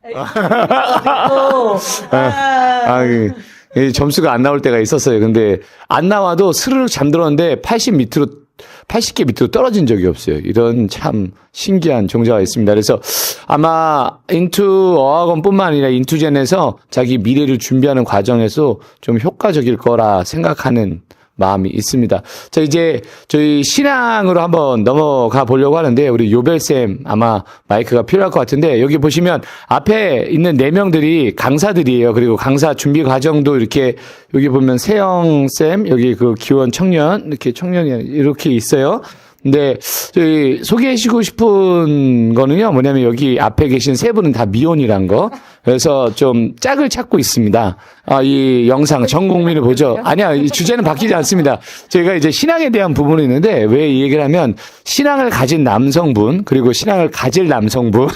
이 점수가 안 나올 때가 있었어요. 근데 안 나와도 스르륵 잠들었는데 80개 밑으로 떨어진 적이 없어요. 이런 참 신기한 종자가 있습니다. 그래서 아마 인투 어학원뿐만 아니라 인투젠에서 자기 미래를 준비하는 과정에서 좀 효과적일 거라 생각하는 마음이 있습니다. 자, 이제 저희 신앙으로 한번 넘어가 보려고 하는데 우리 요벨쌤 아마 마이크가 필요할 것 같은데 여기 보시면 앞에 있는 4명들이 강사들이에요. 그리고 강사 준비 과정도 이렇게 여기 보면 세영쌤 여기 그 기원 청년 이렇게 청년이 이렇게 있어요. 근데 저희 소개해주고 싶은 거는요 뭐냐면 여기 앞에 계신 3분은 다 미혼이란 거. 그래서 좀 짝을 찾고 있습니다. 이 영상 전 국민이 보죠. 아니야, 이 주제는 바뀌지 않습니다. 저희가 이제 신앙에 대한 부분이 있는데 왜 이 얘기를 하면 신앙을 가진 남성분 그리고 신앙을 가질 남성분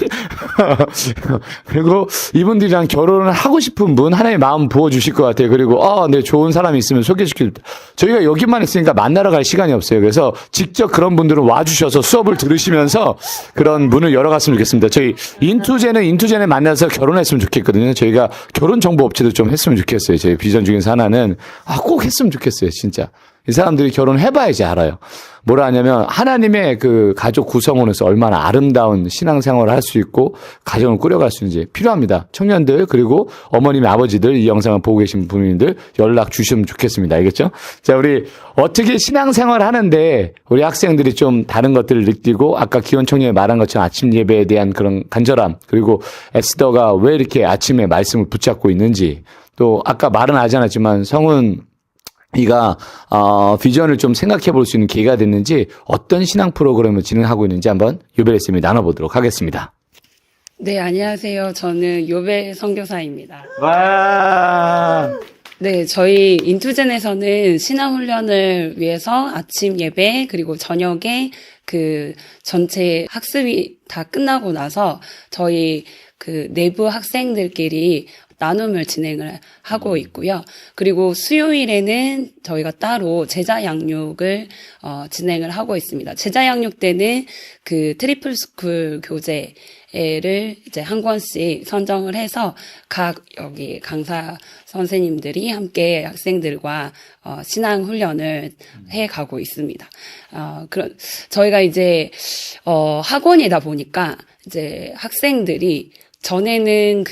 그리고 이분들이랑 결혼을 하고 싶은 분 하나의 마음 부어주실 것 같아요. 그리고 네 좋은 사람이 있으면 소개시킬 저희가 여기만 있으니까 만나러 갈 시간이 없어요. 그래서 직접 그런 분들은 와주셔서 수업을 들으시면서 그런 문을 열어갔으면 좋겠습니다. 저희 인투젠에 만나서 결혼했으면 좋겠거든요. 저희가 결혼 정보 업체도 좀 했으면 좋겠어요. 저희 비전 중에서 하나는 꼭 했으면 좋겠어요. 진짜. 이 사람들이 결혼해봐야지 알아요. 뭐라 하냐면 하나님의 그 가족 구성원에서 얼마나 아름다운 신앙생활을 할 수 있고 가정을 꾸려갈 수 있는지 필요합니다. 청년들 그리고 어머님 아버지들 이 영상을 보고 계신 부모님들 연락 주시면 좋겠습니다. 알겠죠? 자, 우리 어떻게 신앙생활을 하는데 우리 학생들이 좀 다른 것들을 느끼고 아까 기원 청년이 말한 것처럼 아침 예배에 대한 그런 간절함 그리고 에스더가 왜 이렇게 아침에 말씀을 붙잡고 있는지 또 아까 말은 하지 않았지만 성은 이가 비전을 좀 생각해 볼 수 있는 기회가 됐는지 어떤 신앙 프로그램을 진행하고 있는지 한번 요벨 쌤이 나눠보도록 하겠습니다. 네, 안녕하세요. 저는 요벨 선교사입니다. 와. 네, 저희 인투젠에서는 신앙훈련을 위해서 아침 예배 그리고 저녁에 그 전체 학습이 다 끝나고 나서 저희 그 내부 학생들끼리 나눔을 진행을 하고 있고요. 그리고 수요일에는 저희가 따로 제자 양육을 진행을 하고 있습니다. 제자 양육 때는 그 트리플 스쿨 교재를 이제 한 권씩 선정을 해서 각 여기 강사 선생님들이 함께 학생들과 신앙 훈련을 해 가고 있습니다. 저희가 이제 학원이다 보니까 이제 학생들이 전에는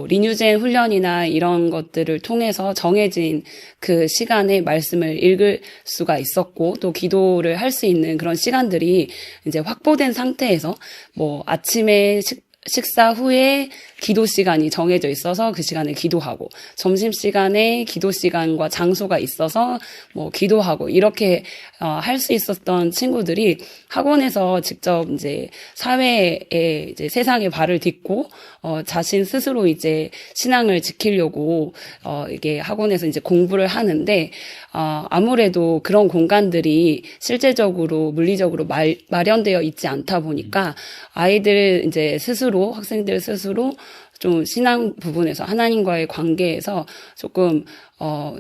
리뉴젠 훈련이나 이런 것들을 통해서 정해진 그 시간에 말씀을 읽을 수가 있었고, 또 기도를 할 수 있는 그런 시간들이 이제 확보된 상태에서, 아침에 식사 후에 기도 시간이 정해져 있어서 그 시간에 기도하고, 점심시간에 기도 시간과 장소가 있어서 기도하고, 이렇게 할 수 있었던 친구들이 학원에서 직접 이제 사회에 이제 세상에 발을 딛고 자신 스스로 이제 신앙을 지키려고 이게 학원에서 이제 공부를 하는데, 아무래도 그런 공간들이 실제적으로 물리적으로 마련되어 있지 않다 보니까 아이들 이제 스스로, 학생들 스스로 좀 신앙 부분에서 하나님과의 관계에서 조금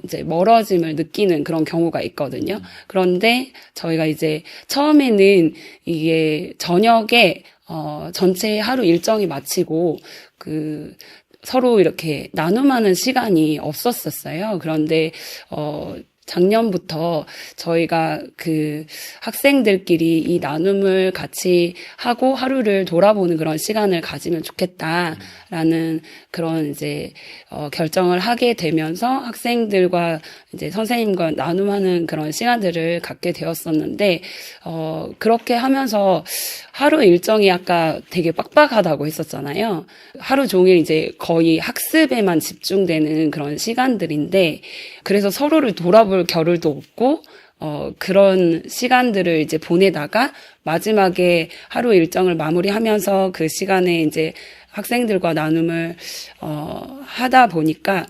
이제 멀어짐을 느끼는 그런 경우가 있거든요. 그런데 저희가 이제 처음에는 이게 저녁에 전체 하루 일정이 마치고 서로 이렇게 나눔하는 시간이 없었었어요. 그런데 작년부터 저희가 그 학생들끼리 이 나눔을 같이 하고 하루를 돌아보는 그런 시간을 가지면 좋겠다라는 그런 이제 결정을 하게 되면서 학생들과 이제 선생님과 나눔하는 그런 시간들을 갖게 되었었는데, 그렇게 하면서 하루 일정이 아까 되게 빡빡하다고 했었잖아요. 하루 종일 이제 거의 학습에만 집중되는 그런 시간들인데, 그래서 서로를 돌아볼 겨를도 없고, 그런 시간들을 이제 보내다가 마지막에 하루 일정을 마무리하면서 그 시간에 이제 학생들과 나눔을 하다 보니까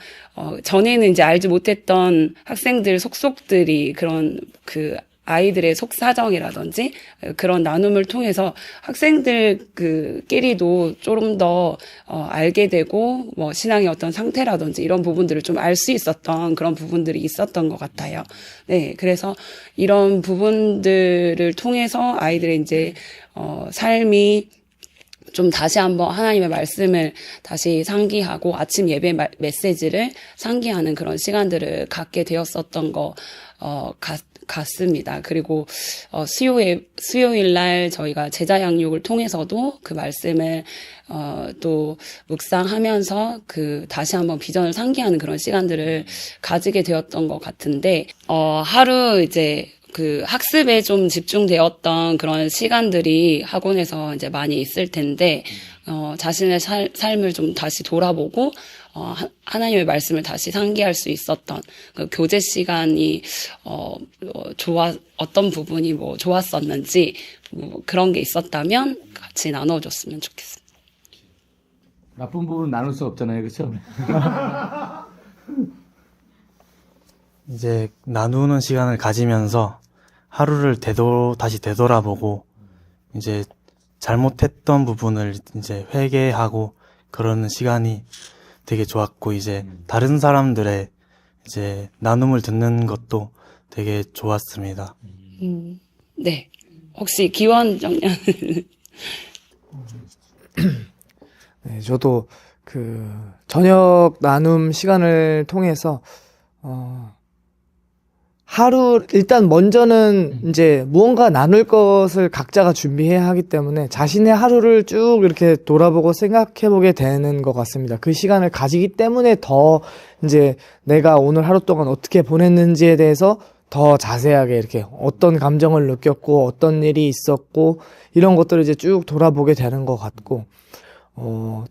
전에는 이제 알지 못했던 학생들 속속들이 그런 그 아이들의 속사정이라든지 그런 나눔을 통해서 학생들 끼리도 좀 더 알게 되고 뭐 신앙의 어떤 상태라든지 이런 부분들을 좀 알 수 있었던 그런 부분들이 있었던 것 같아요. 네, 그래서 이런 부분들을 통해서 아이들의 이제 삶이 좀 다시 한번 하나님의 말씀을 다시 상기하고 아침 예배 메시지를 상기하는 그런 시간들을 갖게 되었었던 것 같습니다. 그리고 수요일 날 저희가 제자 양육을 통해서도 그 말씀을 또 묵상하면서 다시 한번 비전을 상기하는 그런 시간들을 가지게 되었던 것 같은데 하루 이제 학습에 좀 집중되었던 그런 시간들이 학원에서 이제 많이 있을 텐데, 자신의 삶을 좀 다시 돌아보고, 하나님의 말씀을 다시 상기할 수 있었던 그 교제 시간이, 어떤 부분이 뭐 좋았었는지, 뭐 그런 게 있었다면 같이 나눠줬으면 좋겠습니다. 나쁜 부분 나눌 수 없잖아요. 그렇죠? 이제 나누는 시간을 가지면서 하루를 다시 되돌아보고 이제 잘못했던 부분을 이제 회개하고 그러는 시간이 되게 좋았고, 이제 다른 사람들의 이제 나눔을 듣는 것도 되게 좋았습니다. 네. 혹시 기원 정년 네, 저도 저녁 나눔 시간을 통해서 일단 먼저는 이제 무언가 나눌 것을 각자가 준비해야 하기 때문에 자신의 하루를 쭉 이렇게 돌아보고 생각해보게 되는 것 같습니다. 그 시간을 가지기 때문에 더 이제 내가 오늘 하루 동안 어떻게 보냈는지에 대해서 더 자세하게 이렇게 어떤 감정을 느꼈고 어떤 일이 있었고 이런 것들을 이제 쭉 돌아보게 되는 것 같고,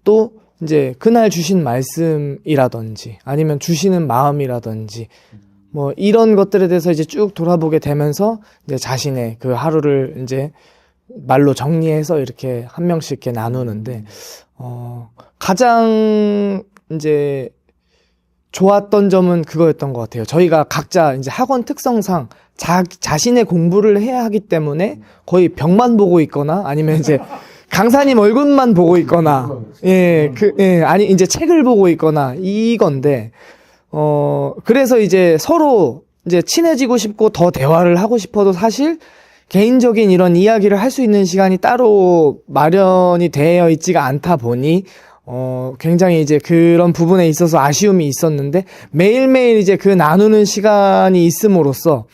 또 이제 그날 주신 말씀이라든지 아니면 주시는 마음이라든지 뭐 이런 것들에 대해서 이제 쭉 돌아보게 되면서 이제 자신의 그 하루를 이제 말로 정리해서 이렇게 한 명씩 이렇게 나누는데, 가장 이제 좋았던 점은 그거였던 것 같아요. 저희가 각자 이제 학원 특성상 자신의 공부를 해야 하기 때문에 거의 벽만 보고 있거나 아니면 이제 강사님 얼굴만 보고 있거나, 아니 이제 책을 보고 있거나 이건데, 그래서 이제 서로 이제 친해지고 싶고 더 대화를 하고 싶어도 사실 개인적인 이런 이야기를 할 수 있는 시간이 따로 마련이 되어 있지가 않다 보니, 굉장히 이제 그런 부분에 있어서 아쉬움이 있었는데, 매일매일 이제 나누는 시간이 있음으로써,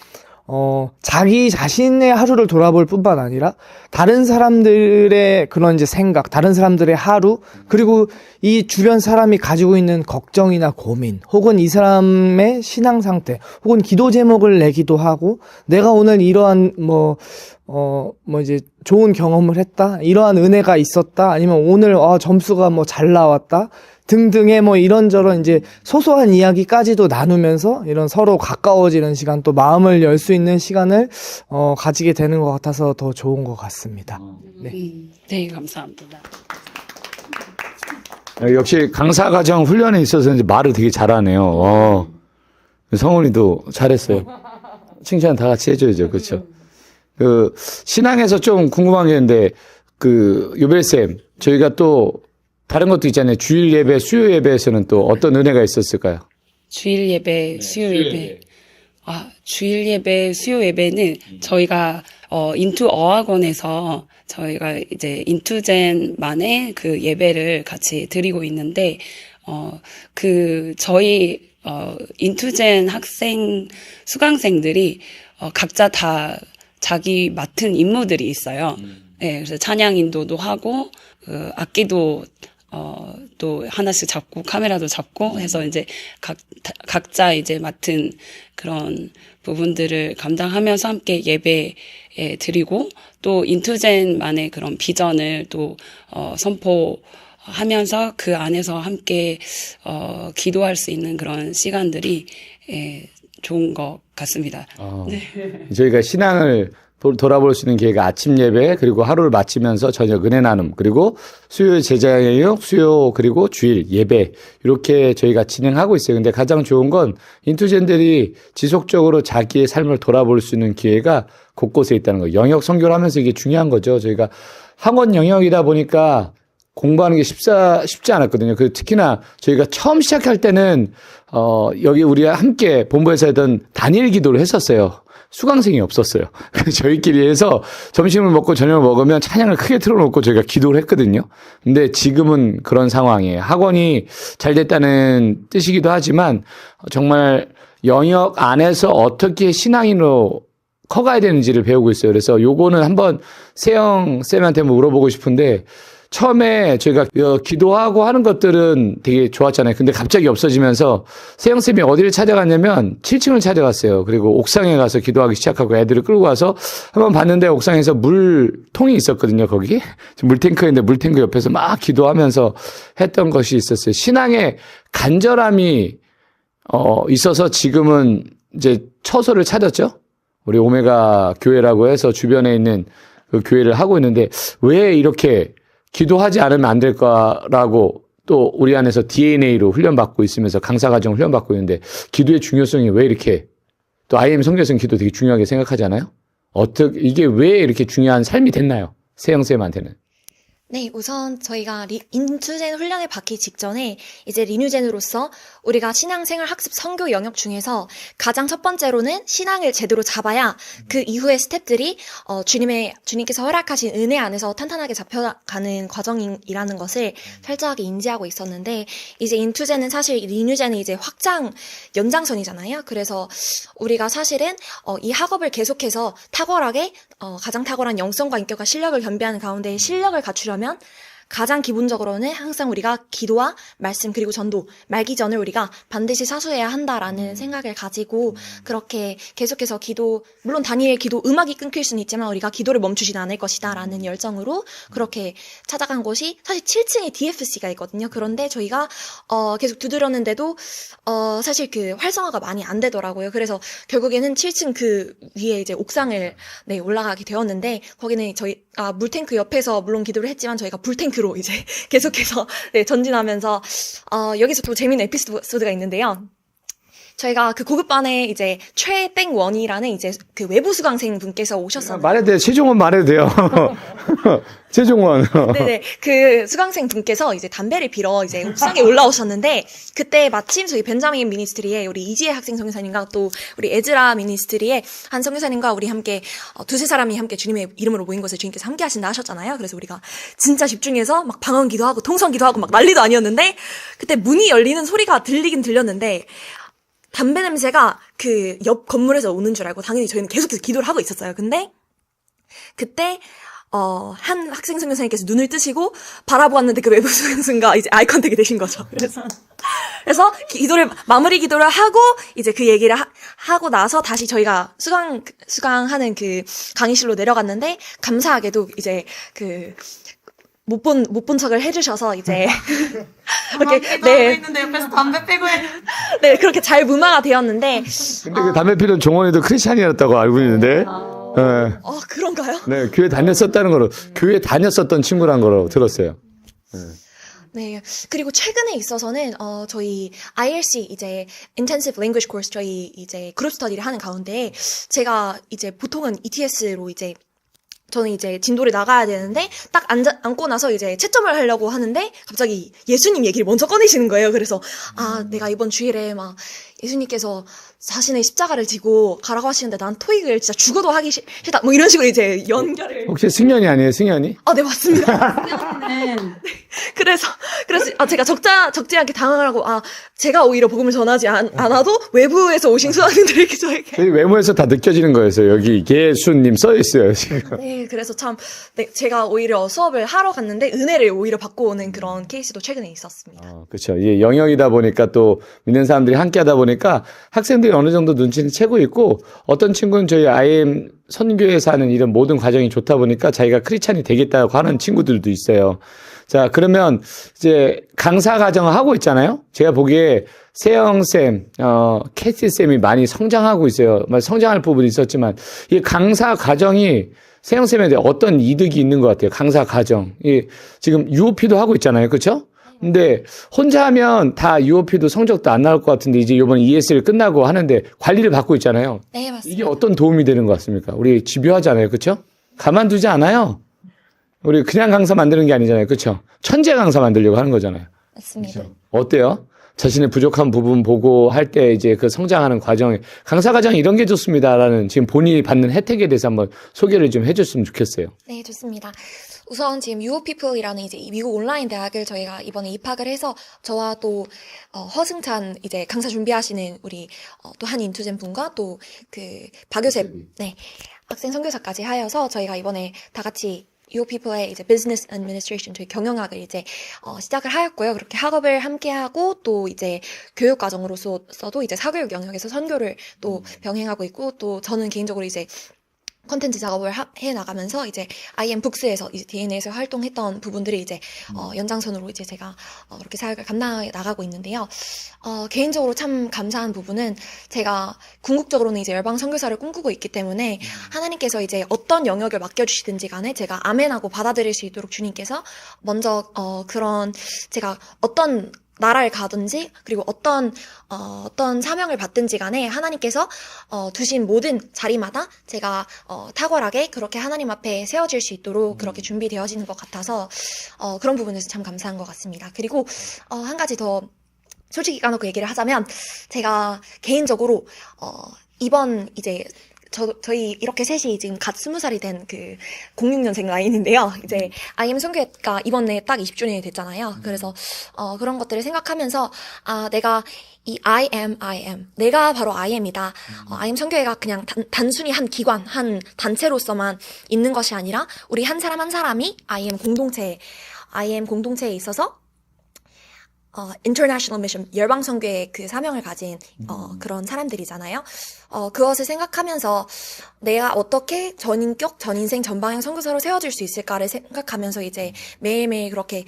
자기 자신의 하루를 돌아볼 뿐만 아니라 다른 사람들의 그런 이제 생각, 다른 사람들의 하루, 그리고 이 주변 사람이 가지고 있는 걱정이나 고민, 혹은 이 사람의 신앙 상태, 혹은 기도 제목을 내기도 하고, 내가 오늘 이러한 이제 좋은 경험을 했다, 이러한 은혜가 있었다, 아니면 오늘 점수가 잘 나왔다 등등의 이런저런 이제 소소한 이야기까지도 나누면서 이런 서로 가까워지는 시간, 또 마음을 열 수 있는 시간을 가지게 되는 것 같아서 더 좋은 것 같습니다. 네, 감사합니다. 역시 강사 과정 훈련에 있어서 이제 말을 되게 잘하네요. 성훈이도 잘했어요. 칭찬 다 같이 해줘야죠. 그렇죠? 신앙에서 좀 궁금한 게 있는데, 요벨쌤, 저희가 또 다른 것도 있잖아요. 주일 예배, 수요 예배에서는 또 어떤 은혜가 있었을까요? 주일 예배, 수요 예배. 주일 예배, 수요 예배는 저희가 인투 어학원에서 저희가 이제 인투젠만의 그 예배를 같이 드리고 있는데, 저희 인투젠 수강생들이 각자 다 자기 맡은 임무들이 있어요. 네, 그래서 찬양 인도도 하고, 악기도 또 하나씩 잡고 카메라도 잡고 해서 이제 각자 이제 맡은 그런 부분들을 감당하면서 함께 예배에 드리고, 또 인투젠만의 그런 비전을 또 선포하면서 그 안에서 함께 기도할 수 있는 그런 시간들이 좋은 것 같습니다. 저희가 신앙을 돌아볼 수 있는 기회가 아침 예배, 그리고 하루를 마치면서 저녁 은혜 나눔, 그리고 수요 제자 영역, 수요 그리고 주일 예배, 이렇게 저희가 진행하고 있어요. 근데 가장 좋은 건 인투젠들이 지속적으로 자기의 삶을 돌아볼 수 있는 기회가 곳곳에 있다는 거예요. 영역 선교를 하면서 이게 중요한 거죠. 저희가 학원 영역이다 보니까 공부하는 게 쉽지 않았거든요. 그 특히나 저희가 처음 시작할 때는 여기 우리가 함께 본부에서 하던 단일 기도를 했었어요. 수강생이 없었어요. 그래서 저희끼리 해서 점심을 먹고 저녁을 먹으면 찬양을 크게 틀어놓고 저희가 기도를 했거든요. 근데 지금은 그런 상황이에요. 학원이 잘 됐다는 뜻이기도 하지만 정말 영역 안에서 어떻게 신앙인으로 커가야 되는지를 배우고 있어요. 그래서 요거는 한번 세영 쌤한테 물어보고 싶은데, 처음에 저희가 기도하고 하는 것들은 되게 좋았잖아요. 근데 갑자기 없어지면서 세영쌤이 어디를 찾아갔냐면 7층을 찾아갔어요. 그리고 옥상에 가서 기도하기 시작하고 애들을 끌고 가서 한번 봤는데 옥상에서 물통이 있었거든요. 거기 물탱크인데 물탱크 옆에서 막 기도하면서 했던 것이 있었어요. 신앙의 간절함이 있어서 지금은 이제 처소를 찾았죠. 우리 오메가 교회라고 해서 주변에 있는 그 교회를 하고 있는데, 왜 이렇게 기도하지 않으면 안 될까라고 또 우리 안에서 DNA로 훈련받고 있으면서 강사 과정 훈련받고 있는데, 기도의 중요성이 왜 이렇게, 또 IM 성교생 기도 되게 중요하게 생각하잖아요. 이게 왜 이렇게 중요한 삶이 됐나요? 세영쌤한테는. 네, 우선 저희가 인투젠 훈련을 받기 직전에 이제 리뉴젠으로서 우리가 신앙생활 학습 선교 영역 중에서 가장 첫 번째로는 신앙을 제대로 잡아야 그 이후의 스텝들이 주님께서 허락하신 은혜 안에서 탄탄하게 잡혀가는 과정이라는 것을 철저하게 인지하고 있었는데, 이제 인투젠은 사실 리뉴젠은 이제 확장 연장선이잖아요. 그래서 우리가 사실은 이 학업을 계속해서 탁월하게 가장 탁월한 영성과 인격과 실력을 겸비하는 가운데 실력을 갖추려면 가장 기본적으로는 항상 우리가 기도와 말씀 그리고 전도, 말기전을 우리가 반드시 사수해야 한다라는 생각을 가지고 그렇게 계속해서 물론 다니엘 기도 음악이 끊길 수는 있지만 우리가 기도를 멈추진 않을 것이다 라는 열정으로 그렇게 찾아간 곳이 사실 7층에 DFC가 있거든요. 그런데 저희가 계속 두드렸는데도 사실 그 활성화가 많이 안 되더라고요. 그래서 결국에는 7층 그 위에 이제 옥상을 올라가게 되었는데, 거기는 저희가 물탱크 옆에서 물론 기도를 했지만 저희가 불탱크로 이제 계속해서 전진하면서 여기서 또 재미있는 에피소드가 있는데요. 저희가 그 고급반에 이제 최땡원이라는 이제 그 외부 수강생 분께서 오셨었는데, 말해도 돼요. 최종원 말해도 돼요. 최종원. 네네. 그 수강생 분께서 이제 담배를 피러 이제 옥상에 올라오셨는데, 그때 마침 저희 벤자민 미니스트리에 우리 이지혜 학생 선교사님과 또 우리 에즈라 미니스트리에 한 선교사님과 우리 함께 두세 사람이 함께 주님의 이름으로 모인 것을 주님께서 함께 하신다 하셨잖아요. 그래서 우리가 진짜 집중해서 막 방언 기도하고 통성 기도하고 막 난리도 아니었는데, 그때 문이 열리는 소리가 들리긴 들렸는데 담배 냄새가 그 옆 건물에서 오는 줄 알고 당연히 저희는 계속해서 기도를 하고 있었어요. 근데 그때 한 학생 선교사님께서 눈을 뜨시고 바라보았는데 그 외부 수강생과 이제 아이 컨택이 되신 거죠. 그래서 마무리 기도를 하고 이제 그 얘기를 하고 나서 다시 저희가 수강하는 그 강의실로 내려갔는데, 감사하게도 이제 그 못 본 척을 해주셔서 이제 이렇게 있는데 옆에서 담배 빼고 그렇게 잘 무마가 되었는데. 근데 그 담배 피던 종원이도 크리스찬이었다고 알고 있는데. 네. 그런가요? 네, 교회 다녔었던 친구란 거로 들었어요. 네. 그리고 최근에 있어서는 저희 ILC 이제 Intensive Language Course 저희 이제 그룹 스터디를 하는 가운데, 제가 이제 보통은 ETS로 저는 이제 진도를 나가야 되는데 딱 앉고 나서 이제 채점을 하려고 하는데 갑자기 예수님 얘기를 먼저 꺼내시는 거예요. 그래서 내가 이번 주일에 막 예수님께서 자신의 십자가를 지고 가라고 하시는데 난 토익을 진짜 죽어도 하기 싫다 뭐 이런 식으로 이제 연결을. 혹시 승현이 아니에요? 승현이? 네, 맞습니다. 네. 그래서 제가 적지 않게 당황하고 제가 오히려 복음을 전하지 않아도 외부에서 오신 수학생들에게 저희 외모에서 다 느껴지는 거였어요. 여기 예수님 써 있어요, 지금. 네, 그래서 제가 오히려 수업을 하러 갔는데 은혜를 오히려 받고 오는 그런 케이스도 최근에 있었습니다. 그렇죠. 이게 영역이다 보니까 또 믿는 사람들이 함께 하다 보니까 학생들이 어느 정도 눈치는 채고 있고, 어떤 친구는 저희 IM 선교에서 하는 이런 모든 과정이 좋다 보니까 자기가 크리스찬이 되겠다고 하는 친구들도 있어요. 자, 그러면 이제 강사 과정을 하고 있잖아요. 제가 보기에 세영쌤, 캐시쌤이 많이 성장하고 있어요. 성장할 부분이 있었지만, 이 강사 과정이 세영쌤에 대해 어떤 이득이 있는 것 같아요. 강사 과정. 지금 UOP도 하고 있잖아요. 그렇죠? 근데 혼자 하면 다 UOP도 성적도 안 나올 것 같은데 이제 이번 ESL 끝나고 하는데 관리를 받고 있잖아요. 네, 맞습니다. 이게 어떤 도움이 되는 것 같습니까? 우리 집요하잖아요. 그렇죠? 가만두지 않아요. 우리 그냥 강사 만드는 게 아니잖아요. 그렇죠? 천재 강사 만들려고 하는 거잖아요. 맞습니다. 어때요? 자신의 부족한 부분 보고 할 때 이제 그 성장하는 과정에 강사 과정이 이런 게 좋습니다라는 지금 본인이 받는 혜택에 대해서 한번 소개를 좀 해줬으면 좋겠어요. 네, 좋습니다. 우선 지금 UOPeople이라는 이제 미국 온라인 대학을 저희가 이번에 입학을 해서 저와 또 허승찬 이제 강사 준비하시는 우리 또 한 인투젠 분과 또 그 박요셉 네 학생 선교사까지 하여서 저희가 이번에 다 같이 UOPeople의 이제 Business Administration 저희 경영학을 이제 시작을 하였고요. 그렇게 학업을 함께 하고 또 이제 교육 과정으로서도 이제 사교육 영역에서 선교를 또 병행하고 있고 또 저는 개인적으로 이제 컨텐츠 작업을 해 나가면서 이제 IM 북스에서 이제 DNA에서 활동했던 부분들이 이제 연장선으로 이제 제가 그렇게 사역을 감당해 나가고 있는데요. 개인적으로 참 감사한 부분은 제가 궁극적으로는 이제 열방 선교사를 꿈꾸고 있기 때문에 하나님께서 이제 어떤 영역을 맡겨주시든지 간에 제가 아멘하고 받아들일 수 있도록 주님께서 먼저 그런 제가 어떤 나라를 가든지 그리고 어떤 사명을 받든지 간에 하나님께서 두신 모든 자리마다 제가 탁월하게 그렇게 하나님 앞에 세워질 수 있도록 그렇게 준비되어지는 것 같아서 그런 부분에서 참 감사한 것 같습니다. 그리고 한 가지 더 솔직히 까놓고 얘기를 하자면 제가 개인적으로 이번 이제 저희 이렇게 셋이 지금 갓 20살이 된 그 06년생 라인인데요. 이제 IM 선교회가 이번에 딱 20주년이 됐잖아요. 그래서 그런 것들을 생각하면서 내가 이 I am 내가 바로 IM이다. IM 선교회가 그냥 단순히 한 기관, 한 단체로서만 있는 것이 아니라 우리 한 사람 한 사람이 IM 공동체에 있어서 International Mission, 열방선교의 그 사명을 가진, 그런 사람들이잖아요. 그것을 생각하면서 내가 어떻게 전인격, 전인생, 전방향 선교사로 세워질 수 있을까를 생각하면서 이제 매일매일 그렇게,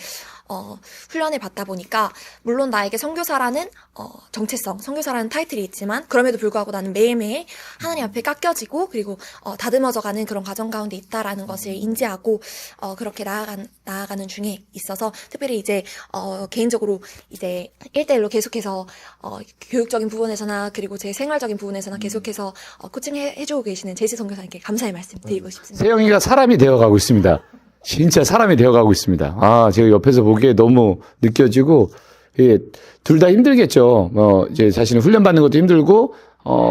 훈련을 받다 보니까, 물론 나에게 선교사라는, 정체성, 선교사라는 타이틀이 있지만, 그럼에도 불구하고 나는 매일매일 하나님 앞에 깎여지고, 그리고, 다듬어져 가는 그런 과정 가운데 있다라는 것을 인지하고, 그렇게 나아가는 중에 있어서, 특별히 이제, 개인적으로 이제 1대1로 계속해서, 교육적인 부분에서나, 그리고 제 생활적인 부분에서나 계속해서, 코칭해주고 계시는 제시 선교사님께 감사의 말씀 드리고 싶습니다. 세영이가 사람이 되어가고 있습니다. 진짜 사람이 되어가고 있습니다. 제가 옆에서 보기에 너무 느껴지고, 둘 다 힘들겠죠. 이제 자신이 훈련 받는 것도 힘들고,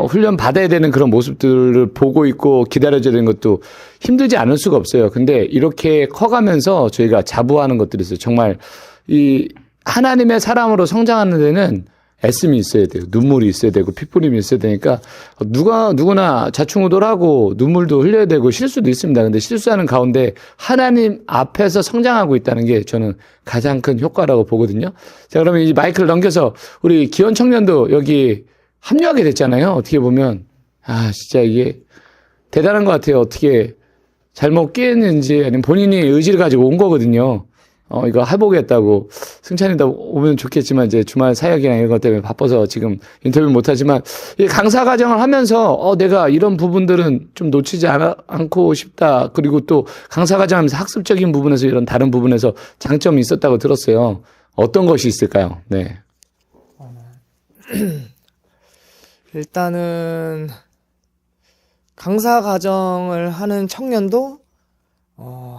훈련 받아야 되는 그런 모습들을 보고 있고 기다려져야 되는 것도 힘들지 않을 수가 없어요. 근데 이렇게 커가면서 저희가 자부하는 것들이 있어요. 정말 이 하나님의 사람으로 성장하는 데는 애씀이 있어야 돼요. 눈물이 있어야 되고 핏부림이 있어야 되니까 누구나 자충우돌하고 눈물도 흘려야 되고 실수도 있습니다. 근데 실수하는 가운데 하나님 앞에서 성장하고 있다는 게 저는 가장 큰 효과라고 보거든요. 자, 그러면 이 마이크를 넘겨서 우리 기원 청년도 여기 합류하게 됐잖아요. 어떻게 보면 진짜 이게 대단한 것 같아요. 어떻게 잘못 끼었는지 아니면 본인이 의지를 가지고 온 거거든요. 이거 해보겠다고. 승찬이도 오면 좋겠지만, 이제 주말 사역이나 이런 것 때문에 바빠서 지금 인터뷰 못하지만, 이 강사 과정을 하면서, 내가 이런 부분들은 좀 놓치지 않고 싶다. 그리고 또 강사 과정 하면서 학습적인 부분에서 이런 다른 부분에서 장점이 있었다고 들었어요. 어떤 것이 있을까요? 네. 일단은, 강사 과정을 하는 청년도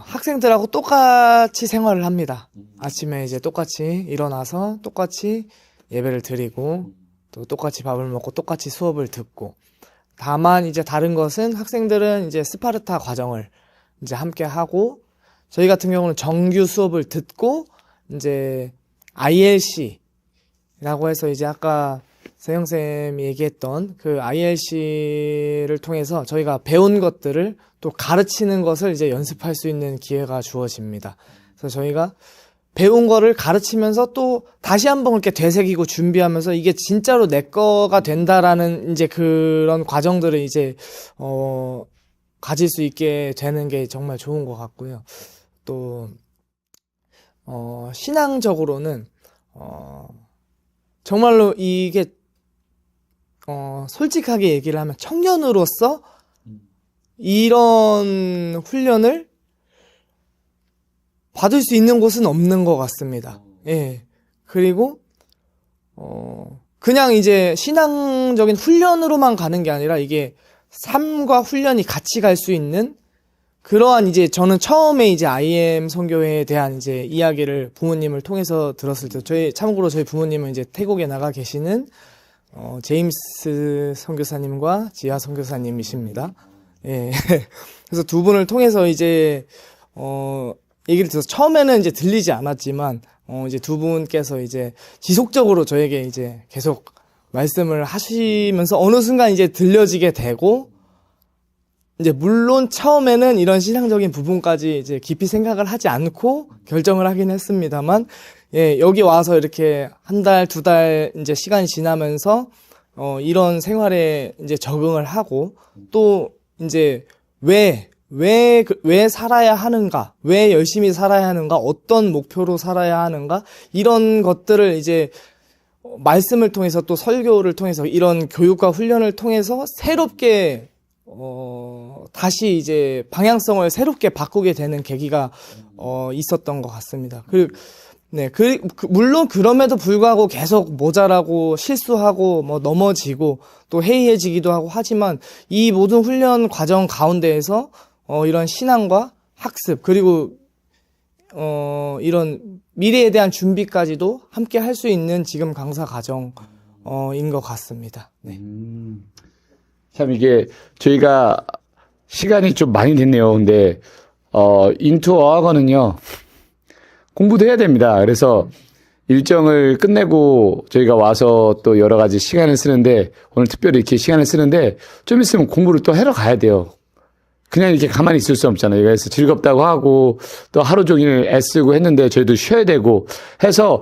학생들하고 똑같이 생활을 합니다. 아침에 이제 똑같이 일어나서 똑같이 예배를 드리고 또 똑같이 밥을 먹고 똑같이 수업을 듣고 다만 이제 다른 것은 학생들은 이제 스파르타 과정을 이제 함께 하고 저희 같은 경우는 정규 수업을 듣고 이제 ILC라고 해서 이제 아까 세영쌤이 얘기했던 그 ILC를 통해서 저희가 배운 것들을 또 가르치는 것을 이제 연습할 수 있는 기회가 주어집니다. 그래서 저희가 배운 거를 가르치면서 또 다시 한번 이렇게 되새기고 준비하면서 이게 진짜로 내 거가 된다라는 이제 그런 과정들을 이제, 가질 수 있게 되는 게 정말 좋은 것 같고요. 또, 신앙적으로는, 정말로 이게 솔직하게 얘기를 하면 청년으로서 이런 훈련을 받을 수 있는 곳은 없는 것 같습니다. 예. 그리고 그냥 이제 신앙적인 훈련으로만 가는 게 아니라 이게 삶과 훈련이 같이 갈 수 있는 그러한 이제 저는 처음에 이제 IM 선교회에 대한 이제 이야기를 부모님을 통해서 들었을 때 참고로 저희 부모님은 이제 태국에 나가 계시는 제임스 선교사님과 지하 선교사님이십니다. 예. 그래서 두 분을 통해서 이제 얘기를 들어서 처음에는 이제 들리지 않았지만 이제 두 분께서 이제 지속적으로 저에게 이제 계속 말씀을 하시면서 어느 순간 이제 들려지게 되고 이제 물론 처음에는 이런 신앙적인 부분까지 이제 깊이 생각을 하지 않고 결정을 하긴 했습니다만 예, 여기 와서 이렇게 한 달, 두 달 이제 시간이 지나면서 이런 생활에 이제 적응을 하고 또 이제 왜 살아야 하는가, 왜 열심히 살아야 하는가, 어떤 목표로 살아야 하는가, 이런 것들을 이제 말씀을 통해서 또 설교를 통해서 이런 교육과 훈련을 통해서 새롭게 다시 이제 방향성을 새롭게 바꾸게 되는 계기가 있었던 것 같습니다. 물론 그럼에도 불구하고 계속 모자라고 실수하고 뭐 넘어지고 또 해이해지기도 하고 하지만 이 모든 훈련 과정 가운데에서 이런 신앙과 학습 그리고 이런 미래에 대한 준비까지도 함께 할 수 있는 지금 강사 과정인 것 같습니다. 네. 참 이게 저희가 시간이 좀 많이 됐네요. 근데 인투 어학원은요 공부도 해야 됩니다. 그래서 일정을 끝내고 저희가 와서 또 여러 가지 시간을 쓰는데 오늘 특별히 이렇게 시간을 쓰는데 좀 있으면 공부를 또 하러 가야 돼요. 그냥 이렇게 가만히 있을 수 없잖아요. 그래서 즐겁다고 하고 또 하루 종일 애쓰고 했는데 저희도 쉬어야 되고 해서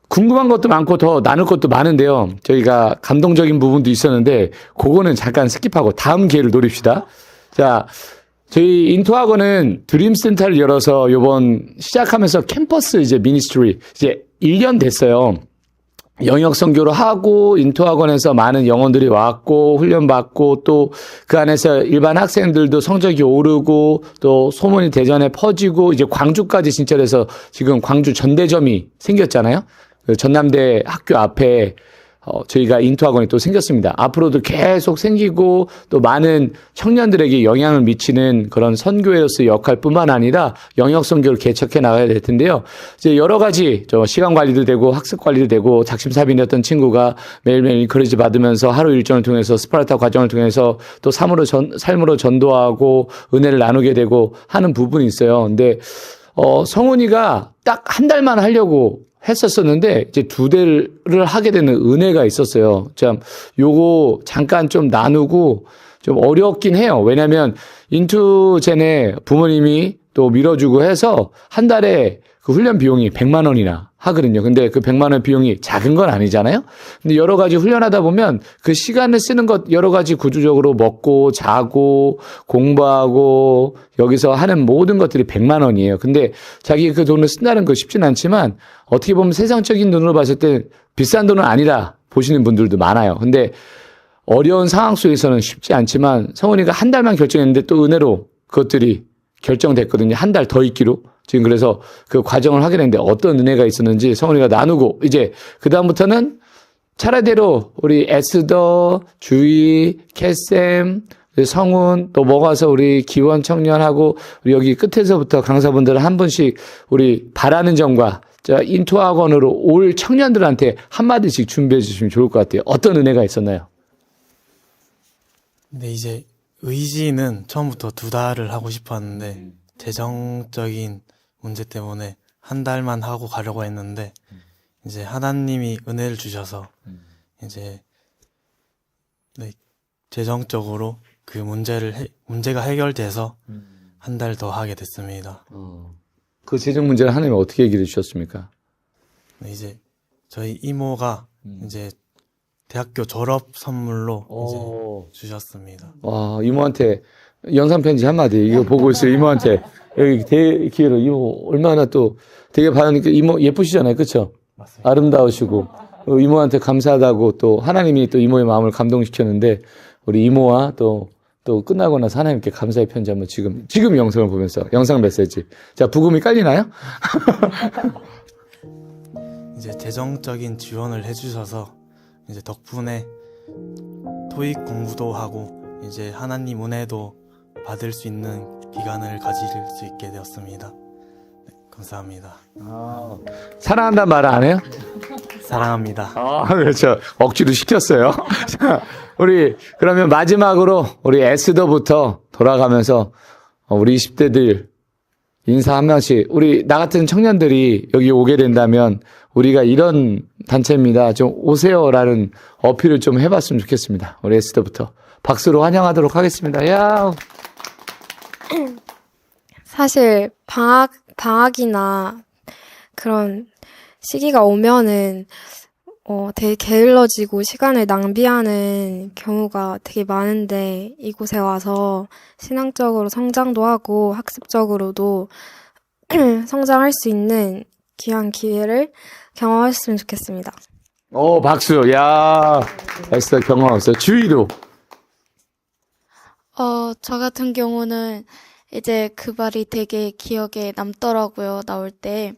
궁금한 것도 많고 더 나눌 것도 많은데요. 저희가 감동적인 부분도 있었는데 그거는 잠깐 스킵하고 다음 기회를 노립시다. 자, 저희 인투학원은 드림센터를 열어서 요번 시작하면서 캠퍼스 이제 미니스트리 이제 1년 됐어요. 영역 선교를 하고 인투학원에서 많은 영혼들이 왔고 훈련받고 또 그 안에서 일반 학생들도 성적이 오르고 또 소문이 대전에 퍼지고 이제 광주까지 진짜해서 지금 광주 전대점이 생겼잖아요. 그 전남대 학교 앞에 저희가 인투학원이 또 생겼습니다. 앞으로도 계속 생기고 또 많은 청년들에게 영향을 미치는 그런 선교회로서의 역할뿐만 아니라 영역 선교를 개척해 나가야 될 텐데요. 이제 여러 가지 시간 관리도 되고 학습 관리도 되고 작심삼일이었던 친구가 매일매일 인커리지 받으면서 하루 일정을 통해서 스파르타 과정을 통해서 또 삶으로 전도하고 은혜를 나누게 되고 하는 부분이 있어요. 근데 성훈이가 딱 한 달만 하려고 했었었는데 이제 2대를 하게 되는 은혜가 있었어요. 참 요거 잠깐 좀 나누고 좀 어렵긴 해요. 왜냐면 인투젠에 부모님이 또 밀어주고 해서 한 달에 그 훈련 비용이 100만 원이나 하거든요. 근데 그 100만 원 비용이 작은 건 아니잖아요. 근데 여러 가지 훈련하다 보면 그 시간을 쓰는 것 여러 가지 구조적으로 먹고 자고 공부하고 여기서 하는 모든 것들이 100만 원이에요. 근데 자기 그 돈을 쓴다는 거 쉽진 않지만 어떻게 보면 세상적인 눈으로 봤을 때 비싼 돈은 아니라 보시는 분들도 많아요. 근데 어려운 상황 속에서는 쉽지 않지만 성훈이가 한 달만 결정했는데 또 은혜로 그것들이 결정됐거든요. 한 달 더 있기로. 지금 그래서 그 과정을 하게 됐는데 어떤 은혜가 있었는지 성훈이가 나누고 이제 그다음부터는 차례대로 우리 에스더, 주희, 캐쌤, 성훈 또 먹어서 우리 기원 청년하고 우리 여기 끝에서부터 강사분들 한 분씩 우리 바라는 점과 인투학원으로 올 청년들한테 한마디씩 준비해 주시면 좋을 것 같아요. 어떤 은혜가 있었나요? 근데 이제 의지는 처음부터 2달을 하고 싶었는데 재정적인 문제 때문에 한 달만 하고 가려고 했는데 이제 하나님이 은혜를 주셔서 이제 재정적으로 그 문제가 해결돼서 한 달 더 하게 됐습니다. 그 재정 문제를 하나님이 어떻게 얘기를 주셨습니까? 이제 저희 이모가 이제 대학교 졸업 선물로 이제 주셨습니다. 와, 이모한테 영상 편지 한마디 이거 보고 있어요. 이모한테 여기 기회로 이모 얼마나 또 되게 받으니까 이모 예쁘시잖아요, 그렇죠? 맞습니다. 아름다우시고 이모한테 감사하다고 또 하나님이 또 이모의 마음을 감동시켰는데 우리 이모와 또 끝나고 나서 하나님께 감사의 편지 한번 지금 영상을 보면서 영상 메시지. 자, 부금이 깔리나요? 이제 재정적인 지원을 해주셔서 이제 덕분에 토익 공부도 하고 이제 하나님 은혜도 받을 수 있는 기간을 가질 수 있게 되었습니다. 네, 감사합니다. 사랑한다는 말 안 해요? 사랑합니다. 그렇죠. 억지로 시켰어요. 자, 우리 그러면 마지막으로 우리 에스더부터 돌아가면서 우리 20대들 인사 한 명씩 우리 나 같은 청년들이 여기 오게 된다면 우리가 이런 단체입니다. 좀 오세요라는 어필을 좀 해봤으면 좋겠습니다. 우리 에스더부터 박수로 환영하도록 하겠습니다. 야. 사실 방학이나 그런 시기가 오면은 되게 게을러지고 시간을 낭비하는 경우가 되게 많은데 이곳에 와서 신앙적으로 성장도 하고 학습적으로도 성장할 수 있는 귀한 기회를 경험했으면 좋겠습니다. 박수. 야, 에스더 경험했어. 주희도. 저 같은 경우는 이제 그 말이 되게 기억에 남더라고요, 나올 때.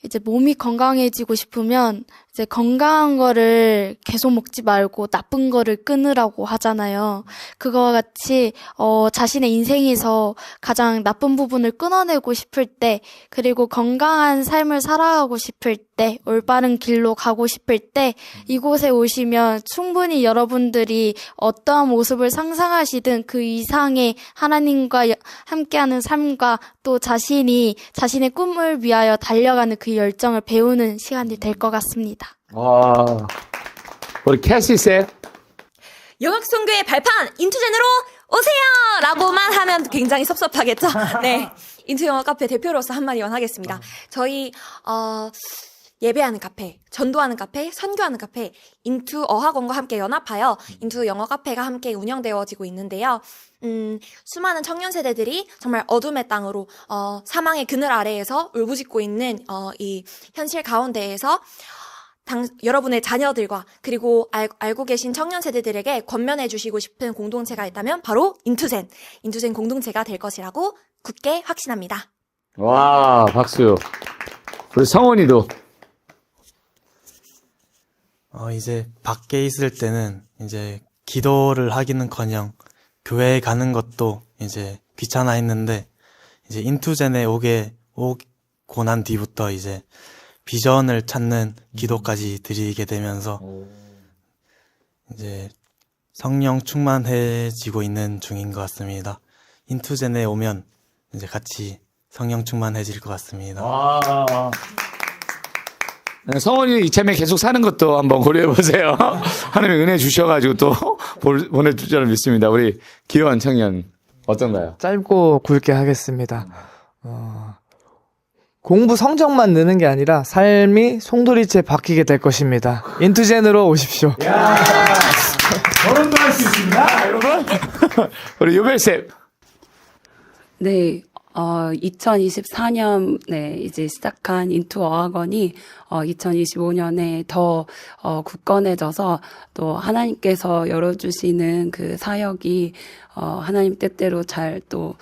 이제 몸이 건강해지고 싶으면 이제 건강한 거를 계속 먹지 말고 나쁜 거를 끊으라고 하잖아요. 그거와 같이 자신의 인생에서 가장 나쁜 부분을 끊어내고 싶을 때, 그리고 건강한 삶을 살아가고 싶을 때, 올바른 길로 가고 싶을 때 이곳에 오시면 충분히 여러분들이 어떠한 모습을 상상하시든 그 이상의 하나님과 함께하는 삶과 또 자신의 꿈을 위하여 달려가는 그 열정을 배우는 시간이 될 것 같습니다. 와, 우리 캐시 쌤. 영학선교의 발판 인투젠으로 오세요! 라고만 하면 굉장히 섭섭하겠죠? 네. 인투 영어 카페 대표로서 한마디만 하겠습니다. 저희 예배하는 카페, 전도하는 카페, 선교하는 카페, 인투 어학원과 함께 연합하여 인투 영어 카페가 함께 운영되어지고 있는데요. 수많은 청년 세대들이 정말 어둠의 땅으로 사망의 그늘 아래에서 울부짖고 있는 이 현실 가운데에서 여러분의 자녀들과 그리고 알고 계신 청년 세대들에게 권면해 주시고 싶은 공동체가 있다면 바로 인투젠 공동체가 될 것이라고 굳게 확신합니다. 와, 박수. 우리 성원이도. 이제 밖에 있을 때는 이제 기도를 하기는커녕 교회에 가는 것도 이제 귀찮아 했는데 이제 인투젠에 오고 난 뒤부터 이제 비전을 찾는 기도까지 드리게 되면서 이제 성령 충만해지고 있는 중인 것 같습니다. 인투젠에 오면 이제 같이 성령 충만해질 것 같습니다. 와. 성원이 이참에 계속 사는 것도 한번 고려해보세요. 하나님의 은혜 주셔가지고 또 보내줄 줄 믿습니다. 우리 귀여운 청년 어떤가요? 짧고 굵게 하겠습니다. 공부 성적만 느는 게 아니라 삶이 송두리째 바뀌게 될 것입니다. 인투젠으로 오십시오. 결혼도 할 수 있습니다, 여러분. 우리 유벨쌤. 네, 2024년에 이제 시작한 인투 어학원이 2025년에 더 굳건해져서 또 하나님께서 열어주시는 그 사역이 하나님 뜻대로 잘 또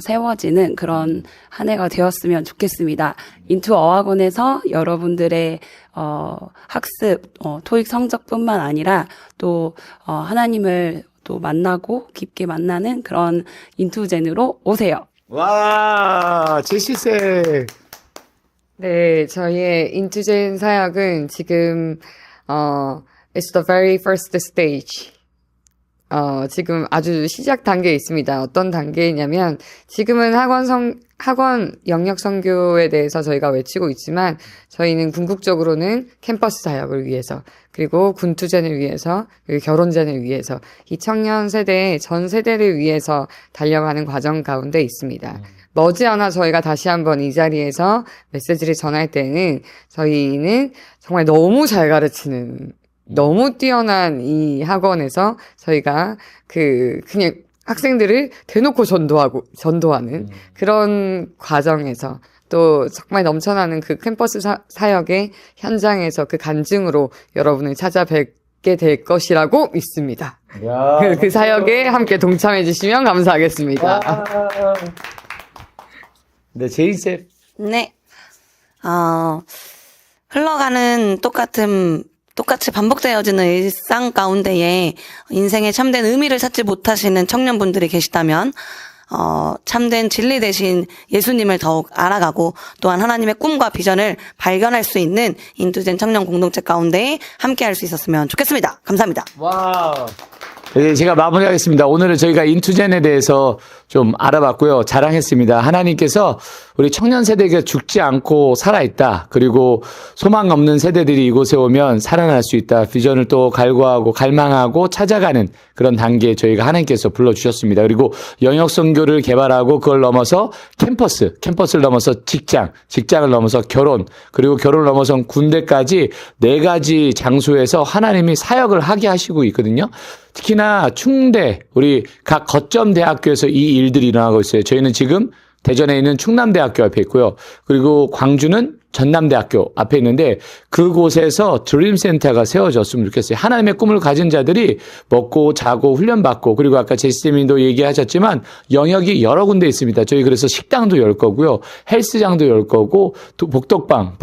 세워지는 그런 한 해가 되었으면 좋겠습니다. 인투 어학원에서 여러분들의 학습, 토익 성적뿐만 아니라 또 하나님을 또 만나고 깊게 만나는 그런 인투젠으로 오세요. 와, 제시쌤. 네, 저희의 인투젠 사역은 지금 it's the very first stage. 지금 아주 시작 단계에 있습니다. 어떤 단계이냐면 지금은 학원 영역 선교에 대해서 저희가 외치고 있지만 저희는 궁극적으로는 캠퍼스 사역을 위해서 그리고 군투젠을 위해서 그리고 결혼젠을 위해서 이 청년 세대 전 세대를 위해서 달려가는 과정 가운데 있습니다. 머지않아 저희가 다시 한번 이 자리에서 메시지를 전할 때는 저희는 정말 너무 잘 가르치는 너무 뛰어난 이 학원에서 저희가 그냥 학생들을 대놓고 전도하는 그런 과정에서 또 정말 넘쳐나는 그 캠퍼스 사역의 현장에서 그 간증으로 여러분을 찾아뵙게 될 것이라고 믿습니다. 그 사역에 함께 동참해 주시면 감사하겠습니다. 네, 제이셉. 네. 흘러가는 똑같이 반복되어지는 일상 가운데에 인생의 참된 의미를 찾지 못하시는 청년분들이 계시다면, 참된 진리 대신 예수님을 더욱 알아가고 또한 하나님의 꿈과 비전을 발견할 수 있는 인투젠 청년 공동체 가운데 함께 할 수 있었으면 좋겠습니다. 감사합니다. 와우. 네, 제가 마무리하겠습니다. 오늘은 저희가 인투젠에 대해서 좀 알아봤고요. 자랑했습니다. 하나님께서 우리 청년 세대가 죽지 않고 살아있다. 그리고 소망 없는 세대들이 이곳에 오면 살아날 수 있다. 비전을 또 갈구하고 갈망하고 찾아가는 그런 단계에 저희가 하나님께서 불러주셨습니다. 그리고 영역 선교를 개발하고 그걸 넘어서 캠퍼스를 넘어서 직장을 넘어서 결혼, 그리고 결혼을 넘어서 군대까지 4가지 장소에서 하나님이 사역을 하게 하시고 있거든요. 특히나 충대, 우리 각 거점 대학교에서 이 일들이 일어나고 있어요. 저희는 지금 대전에 있는 충남대학교 앞에 있고요. 그리고 광주는 전남대학교 앞에 있는데 그곳에서 드림센터가 세워졌으면 좋겠어요. 하나님의 꿈을 가진 자들이 먹고 자고 훈련받고, 그리고 아까 제시님도 얘기하셨지만 영역이 여러 군데 있습니다. 저희 그래서 식당도 열 거고요. 헬스장도 열 거고, 또 복덕방,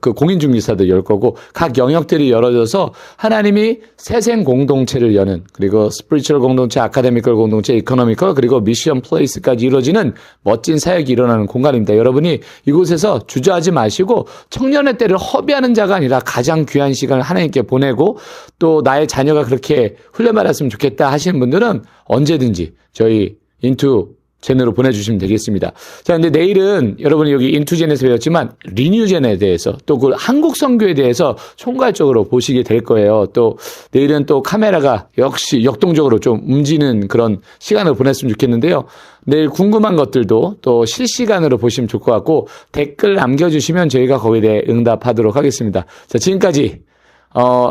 그 공인중개사도 열 거고, 각 영역들이 열어져서 하나님이 새생 공동체를 여는, 그리고 스피리추얼 공동체, 아카데미컬 공동체, 이코노미컬, 그리고 미션 플레이스까지 이루어지는 멋진 사역이 일어나는 공간입니다. 여러분이 이곳에서 주저하지 마시고 청년의 때를 허비하는 자가 아니라 가장 귀한 시간을 하나님께 보내고, 또 나의 자녀가 그렇게 훈련받았으면 좋겠다 하시는 분들은 언제든지 저희 인투젠으로 보내주시면 되겠습니다. 자, 근데 내일은 여러분이 여기 인투젠에서 배웠지만 리뉴젠에 대해서, 또 그 한국 선교에 대해서 총괄적으로 보시게 될 거예요. 또 내일은 또 카메라가 역시 역동적으로 좀 움직이는 그런 시간을 보냈으면 좋겠는데요. 내일 궁금한 것들도 또 실시간으로 보시면 좋을 것 같고, 댓글 남겨주시면 저희가 거기에 대해 응답하도록 하겠습니다. 자, 지금까지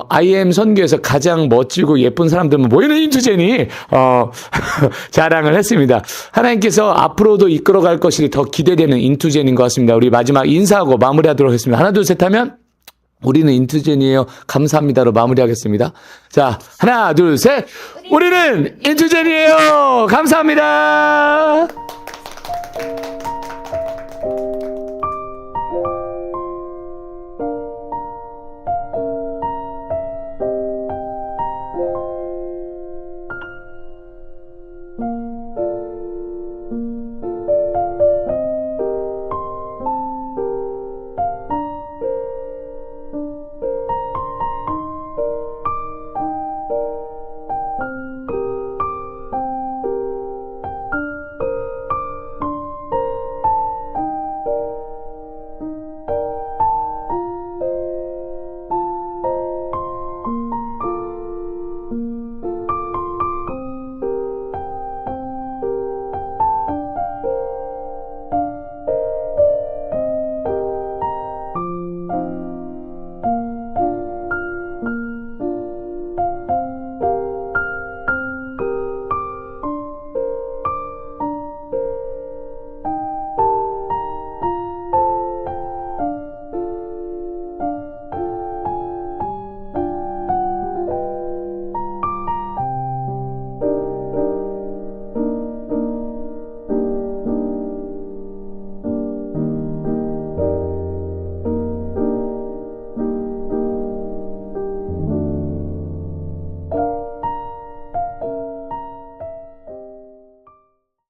IM 선교에서 가장 멋지고 예쁜 사람들만 모이는 인투젠이 자랑을 했습니다. 하나님께서 앞으로도 이끌어갈 것이 더 기대되는 인투젠인 것 같습니다. 우리 마지막 인사하고 마무리하도록 하겠습니다. 하나 둘 셋 하면 우리는 인투젠이에요. 감사합니다로 마무리하겠습니다. 자, 하나 둘 셋. 우리는 인투젠이에요. 감사합니다.